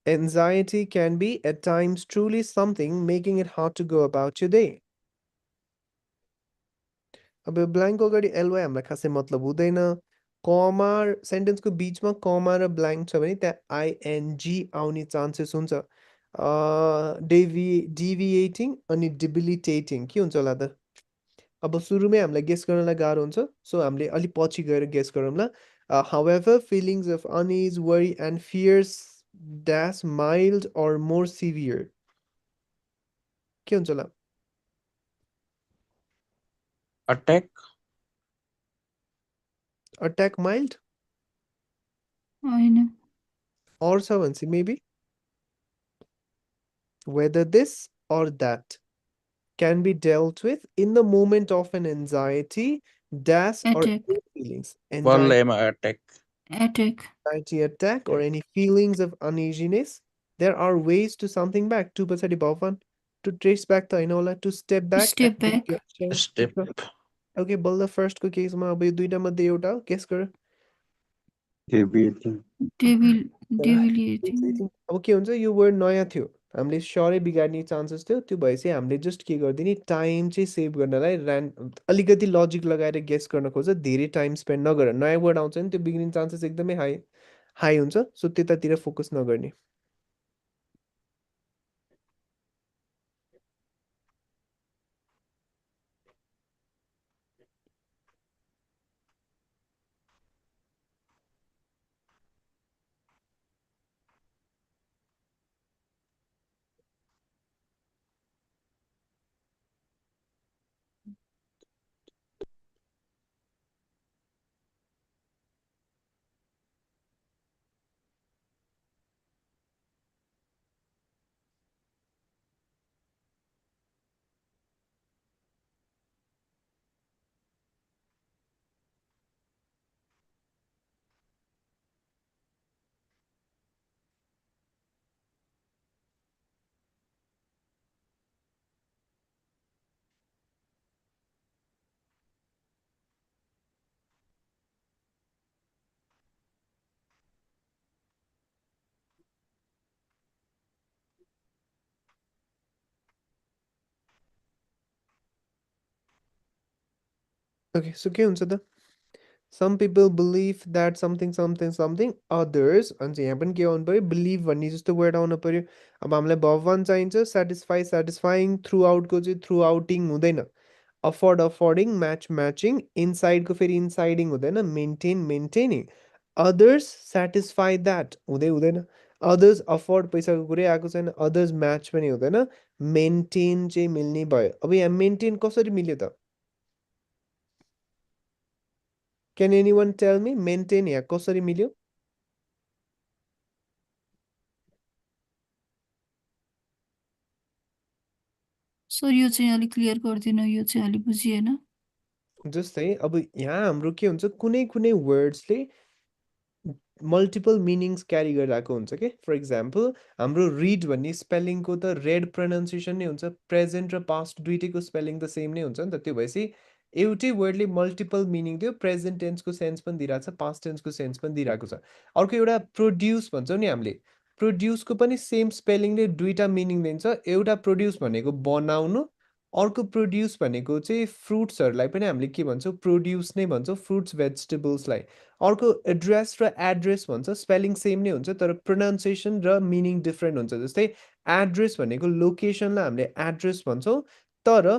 Anxiety can be at times truly something making it hard to go about your day. अब यो ब्ल्याङ्कको अगाडि एलवाई हामीलाई खासै मतलब हुँदैन कमा सेन्टेन्सको बिचमा कमा र ब्ल्याङ्क छ भने त्यहाँ आइएनजी आउने चान्सेस हुन्छ डिभिएटिङ अनि डिबिलिटेटिङ के हुन्छ होला त अब सुरुमै हामीलाई गेस गर्नलाई गाह्रो हुन्छ सो हामीले अलिक पछि गएर गेस गरौँला however feelings of unease worry and fears dash mild or more severe के हुन्छ होला अट्याक अट्याक माइल्ड होइन और छ भनेपछि maybe whether this or that can be dealt with in the moment of an anxiety, dash, or Attack. any feelings. बल्लैमा attack Attack. Anxiety attack or any feelings of uneasiness. There are ways to something back. To pasadi bhavan. To trace back the inola. To step back. Step and back. get- step Okay, बल्ल the first को case मा अब यो दुईटा मध्ये एउटा guess गर Deviating. Debilitating. अब के हुन्छ यो वर्ड नयाँ थियो हामीले सरै बिगार्ने चान्सेस थियो त्यो भएपछि हामीले जस्ट के गरिदिने टाइम चाहिँ सेभ गर्नलाई अलिकति लजिक लगाएर गेस गर्न खोज्छ धेरै टाइम स्पेन्ड नगर नयाँ वर्ड आउँछ नि त्यो बिग्रिने चान्सेस एकदमै हाई हाई हुन्छ सो त्यतातिर फोकस नगर्ने ओके सो के हुन्छ त some people believe that something others अनि यहाँ पनि के आउनु पर्यो बिलिभ भन्ने जस्तो वर्ड आउनु पर्यो अब हामीलाई भवन चाहिन्छ सेटिस्फाइङ थ्रु आउटको चाहिँ थ्रु आउटिङ हुँदैन अफोर्डिङ म्याचिङ इनसाइडको फेरि इनसाइडिङ हुँदैन मेन्टेनिङ अदर्स सेटिस्फाई द्याट हुँदैन अदर्स अफोर्ड पैसाको कुरै आएको छैन अदर्स म्याच पनि हुँदैन मेन्टेन चाहिँ मिल्ने भयो अब यहाँ मेन्टेन कसरी मिल्यो त Can anyone tell me maintain यहाँ कसरी मिल्यो सर यो चाहिँ अलिक क्लियर गरिदिनु यो चाहिँ अलिक बुझिएन जस्तै अब यहाँ हाम्रो के हुन्छ कुनै कुनै वर्ड्सले मल्टिपल मिनिङ्स क्यारी गरिरहेको हुन्छ कि फर इक्जाम्पल हाम्रो रिड भन्ने स्पेलिङको त रेड प्रोनाउन्सिएसन नै हुन्छ प्रेजेन्ट र पास्ट दुइटैको स्पेलिङ त सेम नै हुन्छ नि त त्यो भएपछि एउटै वर्डले मल्टिपल मिनिङ दियो प्रेजेन्ट टेन्सको सेन्स पनि दिइरहेको छ पास्ट टेन्सको सेन्स पनि दिइरहेको छ अर्को एउटा प्रोड्युस भन्छौँ नि हामीले प्रोड्युसको पनि सेम स्पेलिङले दुईवटा मिनिङ दिन्छ एउटा प्रोड्युस भनेको बनाउनु अर्को प्रोड्युस भनेको चाहिँ फ्रुट्सहरूलाई पनि हामीले के भन्छौँ प्रोड्युस नै भन्छौँ फ्रुट्स भेजिटेबल्सलाई अर्को एड्रेस र एड्रेस भन्छ स्पेलिङ सेम नै हुन्छ तर प्रोनाउन्सिएसन र मिनिङ डिफ्रेन्ट हुन्छ जस्तै एड्रेस भनेको लोकेसनलाई हामीले एड्रेस भन्छौँ तर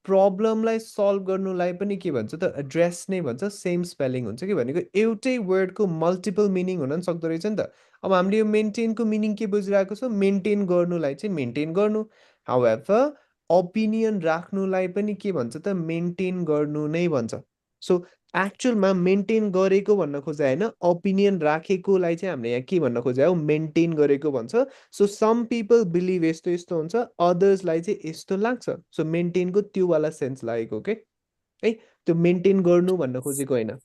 प्रब्लमलाई सल्भ गर्नुलाई पनि के भन्छ त एड्रेस नै भन्छ सेम स्पेलिङ हुन्छ कि भनेको एउटै वर्डको मल्टिपल मिनिङ हुन पनि सक्दो रहेछ नि त अब हामीले यो मेन्टेनको मिनिङ के बुझिरहेको छौँ मेन्टेन गर्नुलाई चाहिँ मेन्टेन गर्नु हाउएभर ओपिनियन राख्नुलाई पनि के भन्छ त मेन्टेन गर्नु नै भन्छ सो एक्चुअलमा मेन्टेन गरेको भन्न खोजे होइन ओपिनियन राखेकोलाई चाहिँ हामीले यहाँ के भन्न खोजे हो मेन्टेन गरेको भन्छ सो सम पिपल बिलिभ यस्तो यस्तो हुन्छ अदर्सलाई चाहिँ यस्तो लाग्छ सो मेन्टेनको त्योवाला सेन्स लागेको के है त्यो मेन्टेन गर्नु भन्न खोजेको होइन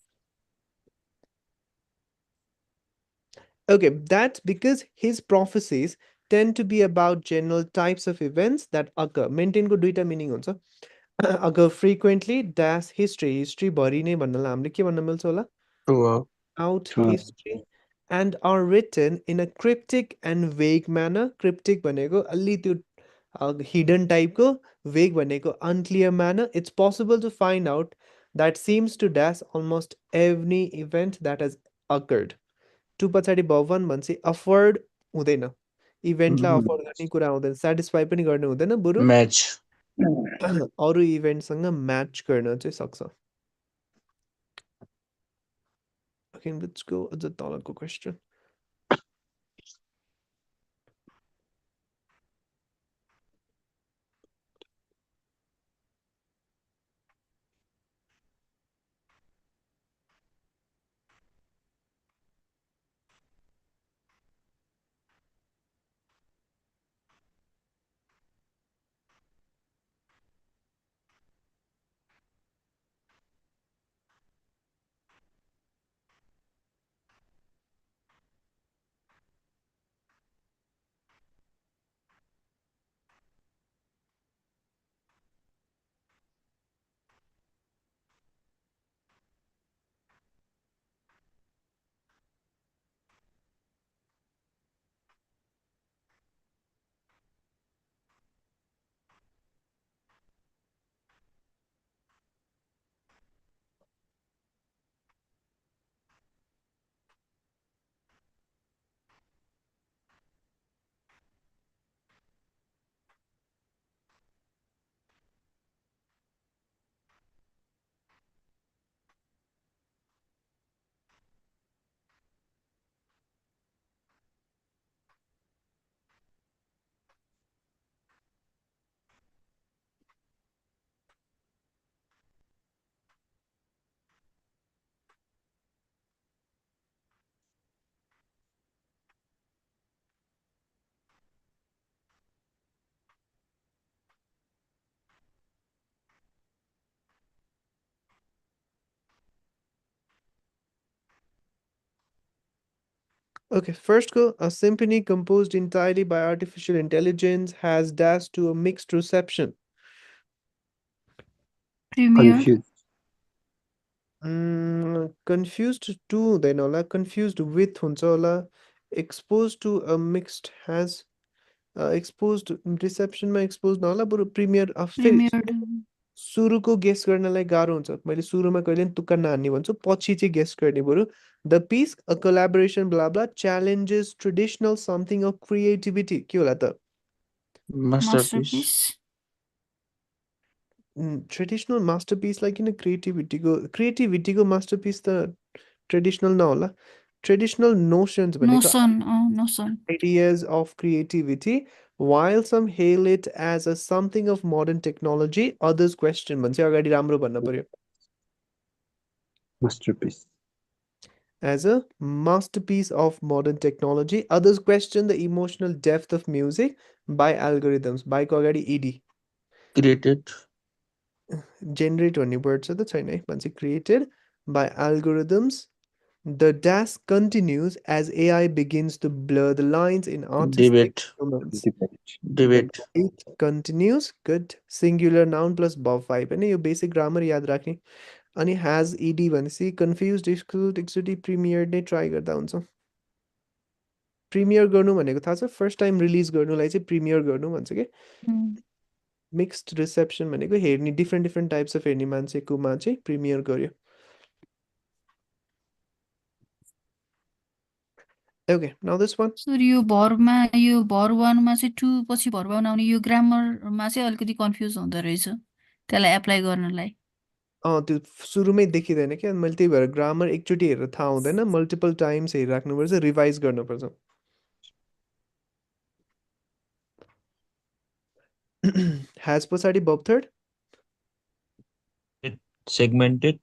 Okay, that's because his prophecies tend to be about general types of events that occur. Maintain को दुईटा meaning हुन्छ occur frequently dash history भरि नै भन्नलाई हामीले के भन्न मिल्छ होला ट्रु हो out True. history and are written in a cryptic and vague manner. Cryptic भनेको अलि त्यो hidden type को, vague भनेको unclear manner. It's possible to find out that seems to dash almost every event that has occurred. To पछाडि भवन भनेपछि अफोर्ड हुँदैन, इभेन्टलाई अफोर्ड गर्ने कुरा हुँदैन, सेटिस्फाई पनि गर्ने हुँदैन, बरु म्याच अरू इभेन्टसँग म्याच गर्न चाहिँ सक्छ. Okay, let's go अझ तलको question. Okay, first go. A symphony composed entirely by artificial intelligence has dash to a mixed reception. Premiered. Confused. Confused to हुँदैन होला, confused with हुन्छ होला, exposed to a mixed has exposed receptionमा exposed नहोला, बरु प्रिमियर फेरि Premiered. सुरुको गेस गर्नलाई गाह्रो हुन्छ. मैले सुरुमा कहिले पनि तुक्का नहान्ने भन्छु, पछि चाहिँ गेस गर्ने बरु. The piece a collaboration blah blah challenges traditional something of creativity. के होला त? मास्टरपिस ट्रेडिसनल मास्टरपिसलाई किन क्रिएटिभिटीको मास्टरपिस त ट्रेडिसनल नहोला. ट्रेडिसनल नोसन्स भनेको Notion. ideas of creativity, while some hail it as a something of modern technology, others question भन्छ. अगाडि राम्रो भन्न पर्यो. Masterpiece. As a masterpiece of modern technology, others question the emotional depth of music by algorithms. By को अगाडि ed क्रिएटेड generate भन्ने word छ त छैन है, भन्छ created by algorithms. The dash continues as AI begins to blur the lines in artistic debate moments. Debate. The debate debate continues. Good. Singular noun plus verb 5 होइन, यो basic grammar याद राख्ने. अनि has ed भनेपछि confused exclude एकचोटि प्रिमियर नै ट्राई गर्दा हुन्छ. प्रिमियर गर्नु भनेको थाहा छ, फर्स्ट टाइम रिलिज गर्नुलाई चाहिँ प्रिमियर गर्नु भन्छ के. मिक्स्ड रिसेप्सन भनेको हेर्ने डिफ्रेन्ट टाइप्स अफ हेर्ने मान्छेकोमा चाहिँ प्रिमियर गर्यो. Okay, now this one. Sir यो भर वानमा चाहिँ टु पछि भर वान आउने यो ग्रामरमा चाहिँ अलिकति कन्फ्युज हुँदो रहेछ त्यसलाई एप्लाई गर्नलाई. त्यो सुरुमै देखिँदैन क्या, मैले त्यही भएर ग्रामर एकचोटि हेरेर थाहा हुँदैन, मल्टिपल टाइम्स हेरिराख्नुपर्छ, रिभाइज गर्नुपर्छ. ह्याज पछाडि verb third. सेगमेन्टेड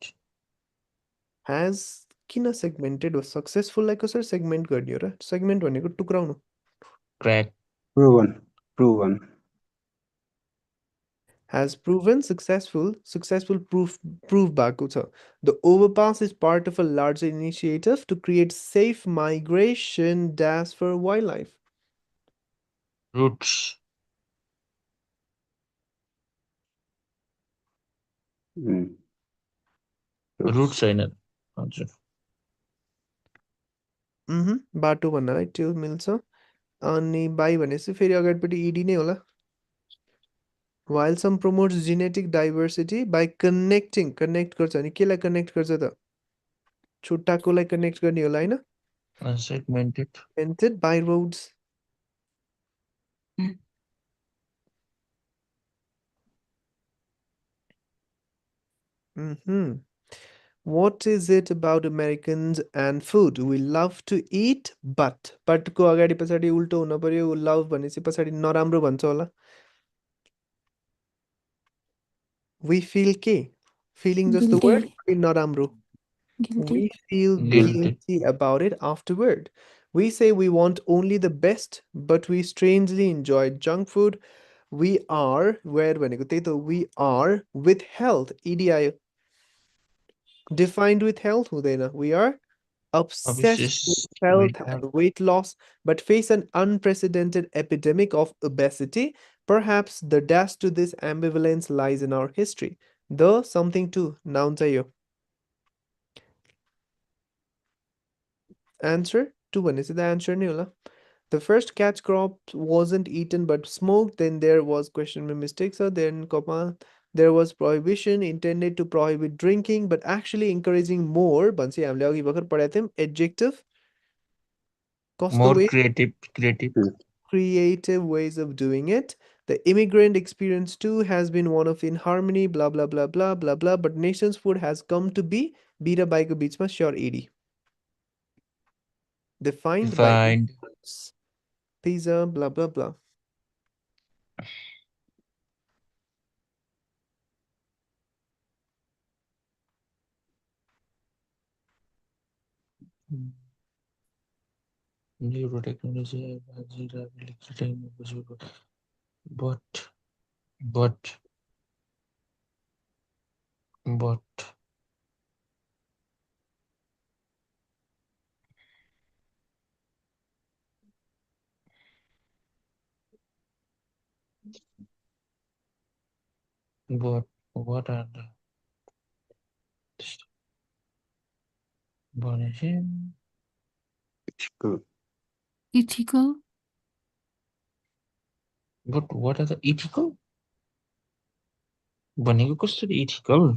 ह्याज किन सेगमेन्टेड हो? सक्सेसफुललाई कसरी सेगमेन्ट गर्ने हो र? सेगमेन्ट भनेको टुक्राउनु. Crack Proven. Has proven successful proof भएको छ. The overpass is part of a larger initiative to create safe migration dash for wildlife. Roots Mm. Roots होइन हजुर बाटो भन्नलाई त्यो मिल्छ अनि बाई भनेपछि फेरि अगाडिपट्टि इडी नै होला while some promotes genetic diversity by connecting connect गर्छ अनि केलाई कनेक्ट गर्छ त छुट्टाकोलाई कनेक्ट गर्ने होला हैन Segmented. Entered by roads What is it about Americans and food? We love to eat, but को अगाडि पछाडि उल्टो हुन पर्यो love भनेपछि पछाडि नराम्रो भन्छ होला We feel के feeling just the word Guilty. नराम्रो Guilty. We feel Guilty. guilty about it afterward. We say we want only the best, but we strangely enjoy junk food. We are, where भनेको त्यही त we are with health, EDI defined with health हुँदैन. We are obsessed with Obsessed health with and weight loss, but face an unprecedented epidemic of obesity. Perhaps the dash to this ambivalence lies in our history. The something to noun चाहियो. Answer to भनेपछि the answer नै होला. The first catch crop wasn't eaten but smoked. Then there was question में mistakes. Then there was prohibition intended to prohibit drinking but actually encouraging more. भनेपछि हामीले अघि भर्खर पढाएको थियौँ adjective. कस्तो more way creative. ways of doing it. The immigrant experience too has been one of inharmony, blah blah blah blah blah blah. But nation's food has come to be बिर बाईको बीचमा sure 80. Defined by pizza, blah blah blah. Neurotechnology, but what are the Ethical. Ethical. but what are the ethical भनेको कसरी ethical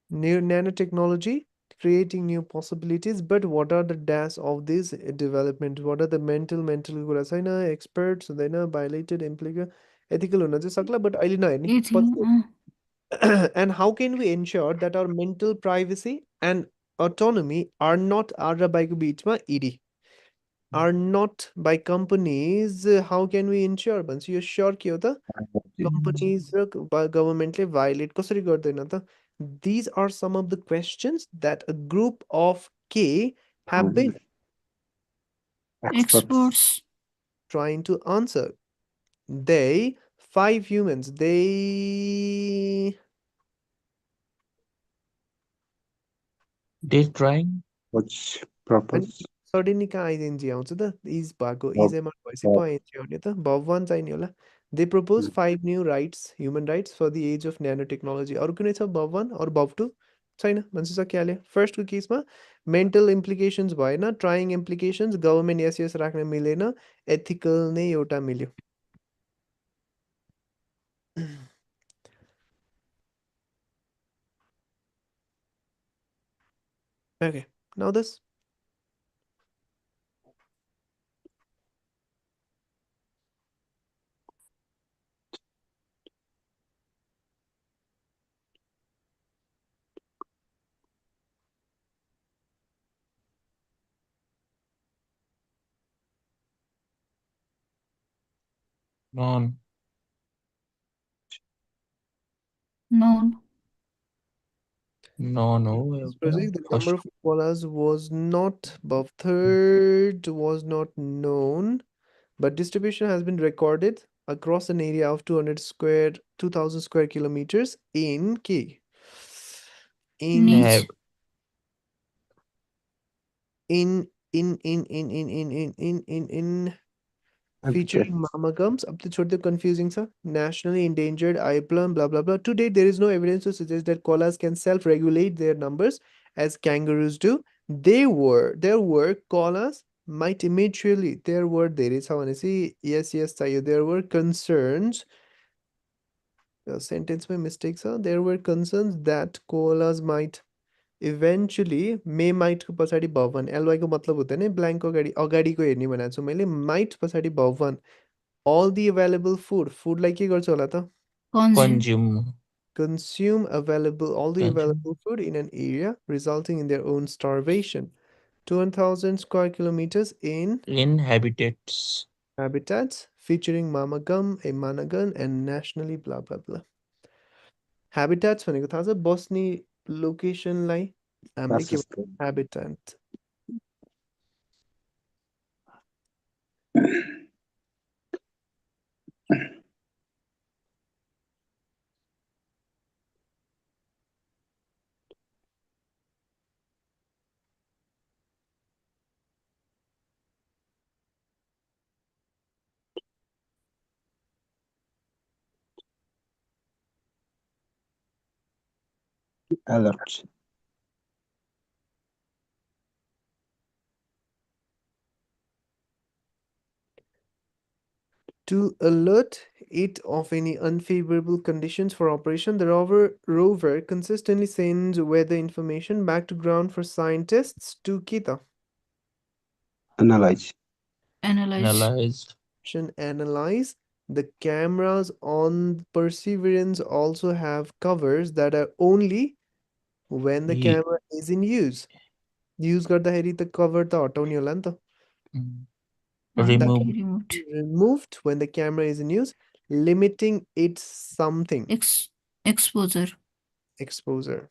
New nanotechnology creating new possibilities, but what are the dash of this development? What are the mental कुरा छैन experts हुँदैन violated implica ethical हुन चाहिँ सक्ला but अहिले नहेर्ने पछि and how can we ensure that our mental privacy and autonomy are not र बाईको बीचमा ED are not by companies how can we ensure भन्छ यो sure के हो त companies र government ले violate कसरी गर्दैन त these are some of the questions that a group of K have been Experts. trying to answer. They, 5 humans, they they're trying What's purpose? suddenly कहाँ आइएनजी आउँछ त इज भएको Bob. इजमा भएपछि पो आइएनजी आउने त भगवान चाहिने होला they propose 5 new rights human rights for the age of nano technology अरू कुनै छ भगवान अरू भव टू छैन भन्छ सकिहाल्यो फर्स्टको केसमा मेन्टल इम्प्लिकेसन्स भएन ट्राइङ इम्प्लिकेसन्स गभर्मेन्ट यस यस राख्न मिलेन एथिकल नै एउटा मिल्यो Okay, now this. Known. no This project, the number of koalas was not above third, was not known, but distribution has been recorded across an area of 2,000 square kilometers in K. In Niche. in featuring mamagums up to छोड़ दो confusing सा nationally endangered iplum blah blah blah to date there is no evidence to suggest that koalas can self-regulate their numbers as kangaroos do their work koalas might immaturely their word धेरै छ भनेपछि yes yes चाहियो there were concerns sentence में mistake छ there were concerns that koalas might eventually may might को पछाडि भवन ly को मतलब हुँदैन blank को अगाडि अगाडिको हेर्ने भनेको छु मैले might पछाडि भवन all the available food लाई के गर्छ होला त Consume. consume, consume all the consume available food in an area resulting in their own starvation 2,000 square kilometers in in habitats. habitats featuring mama gum, a managan, and nationally blah blah blah. Habitats भनेको थाहा छ बस्ने लोकेसनलाई हामीले के भन्छ वासस्थान habitat alert to alert it of any unfavorable conditions for operation. The rover consistently sends weather information back to ground for scientists to kita analyze Analyze. Analyze. analyze. The cameras on Perseverance also have covers that are only when the Ye- camera is in use. Use गर्दाखेरि त cover त हटाउने होला नि त. mm, That Okay, remove, removed. removed when the camera is in use, limiting its something Exposure. exposure.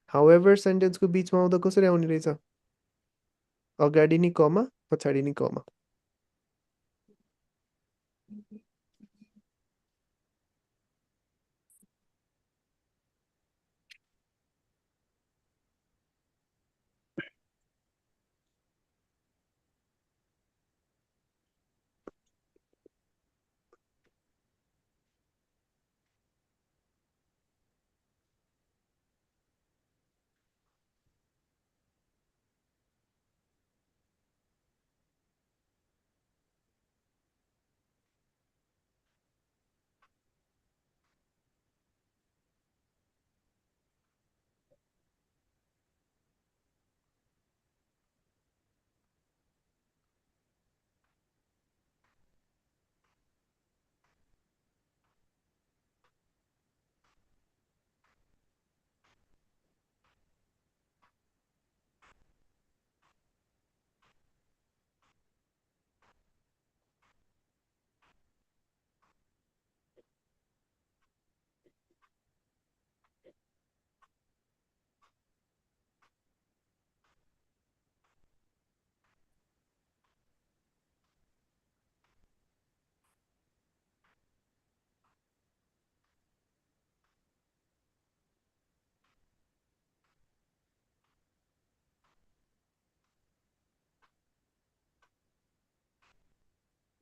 However, sentence को बीचमा आउँदा कसरी आउने रहेछ अगाडि नि कमा पछाडि नि कमा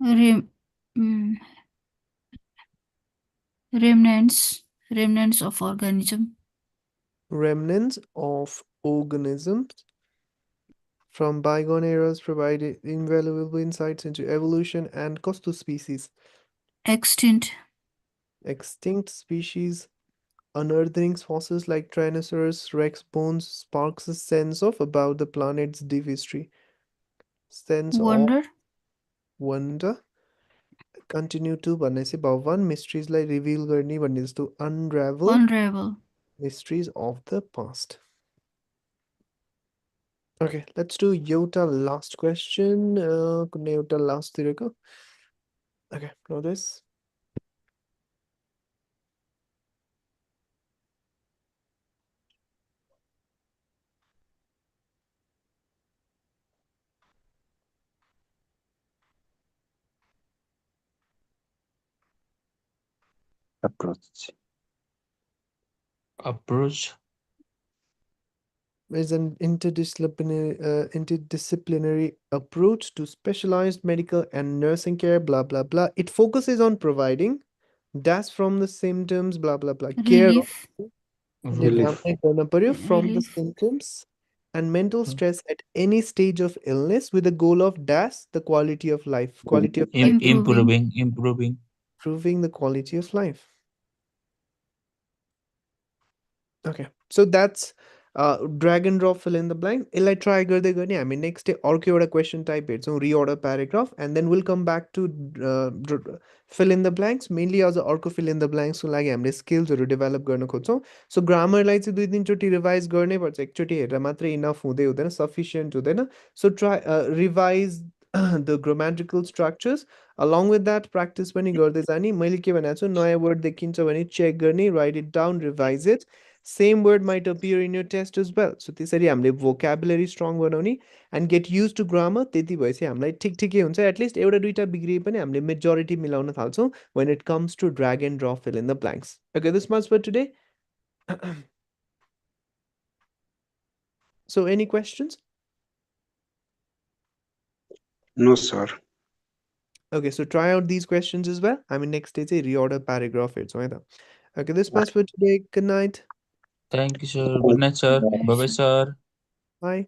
Rem mm, remnants of organism. remnants of organisms from bygone eras provided invaluable insights into evolution and coastal species. Extinct. Extinct species unearthing fossils like Tyrannosaurus Rex bones sparks a sense of about the planet's deep history. Sense of Wonder. wonder. Continue to भनेपछि भगवान मिस्ट्रिजलाई रिभिल गर्ने भन्ने जस्तो unravel Unravel. mysteries of the past. Okay, let's do एउटा last question. कुनै एउटा last तिरको. Okay, know this. approach approach, Is an interdisciplinary approach to specialized medical and nursing care, blah, blah, blah. It focuses on providing dash from the symptoms, blah, blah, blah. Care Relief. यसले Relief. काम नै गर्न पर्यो from the Relief. symptoms and mental Hmm. stress at any stage of illness with the goal of dash the quality of life Improving. Improving. improving the quality of life. Okay, so that's drag and drop fill in the blank. यसलाई try गर्दै गर्ने हामी next day अर्को एउटा question type हेर्छौँ reorder paragraph and then we'll come back to fill in the blanks. Mainly as अर्को fill in the blanks को लागि हामीले skillsहरू develop गर्न खोज्छौँ. So ग्रामरलाई चाहिँ 2-3 चोटि रिभाइज गर्नै पर्छ, एकचोटि हेरेर मात्रै इनफ हुँदैन, सफिसियन्ट हुँदैन. So try revise the grammatical structures. Along with that practice पनि गर्दै जाने. मैले के भनेको छु, नयाँ वर्ड देखिन्छ भने चेक गर्ने, write it down, revise it. Same word might appear in your test as well. So त्यसरी हामीले vocabulary strong बनाउने and get used to grammar. त्यति भएपछि हामीलाई ठिकै हुन्छ. At least एउटा दुईटा बिग्रिए पनि हामीले majority मिलाउन थाल्छौँ when it comes to drag and drop fill in the blanks. Okay, this much for today. So any questions? No, sir. Okay, so try out these questions as well. I mean, next day चाहिँ reorder paragraph हेर्छौँ है त. Okay, this much for today. Good night. Thank you, sir. Good night, sir. Good night, Bye-bye, sir. sir. Bye.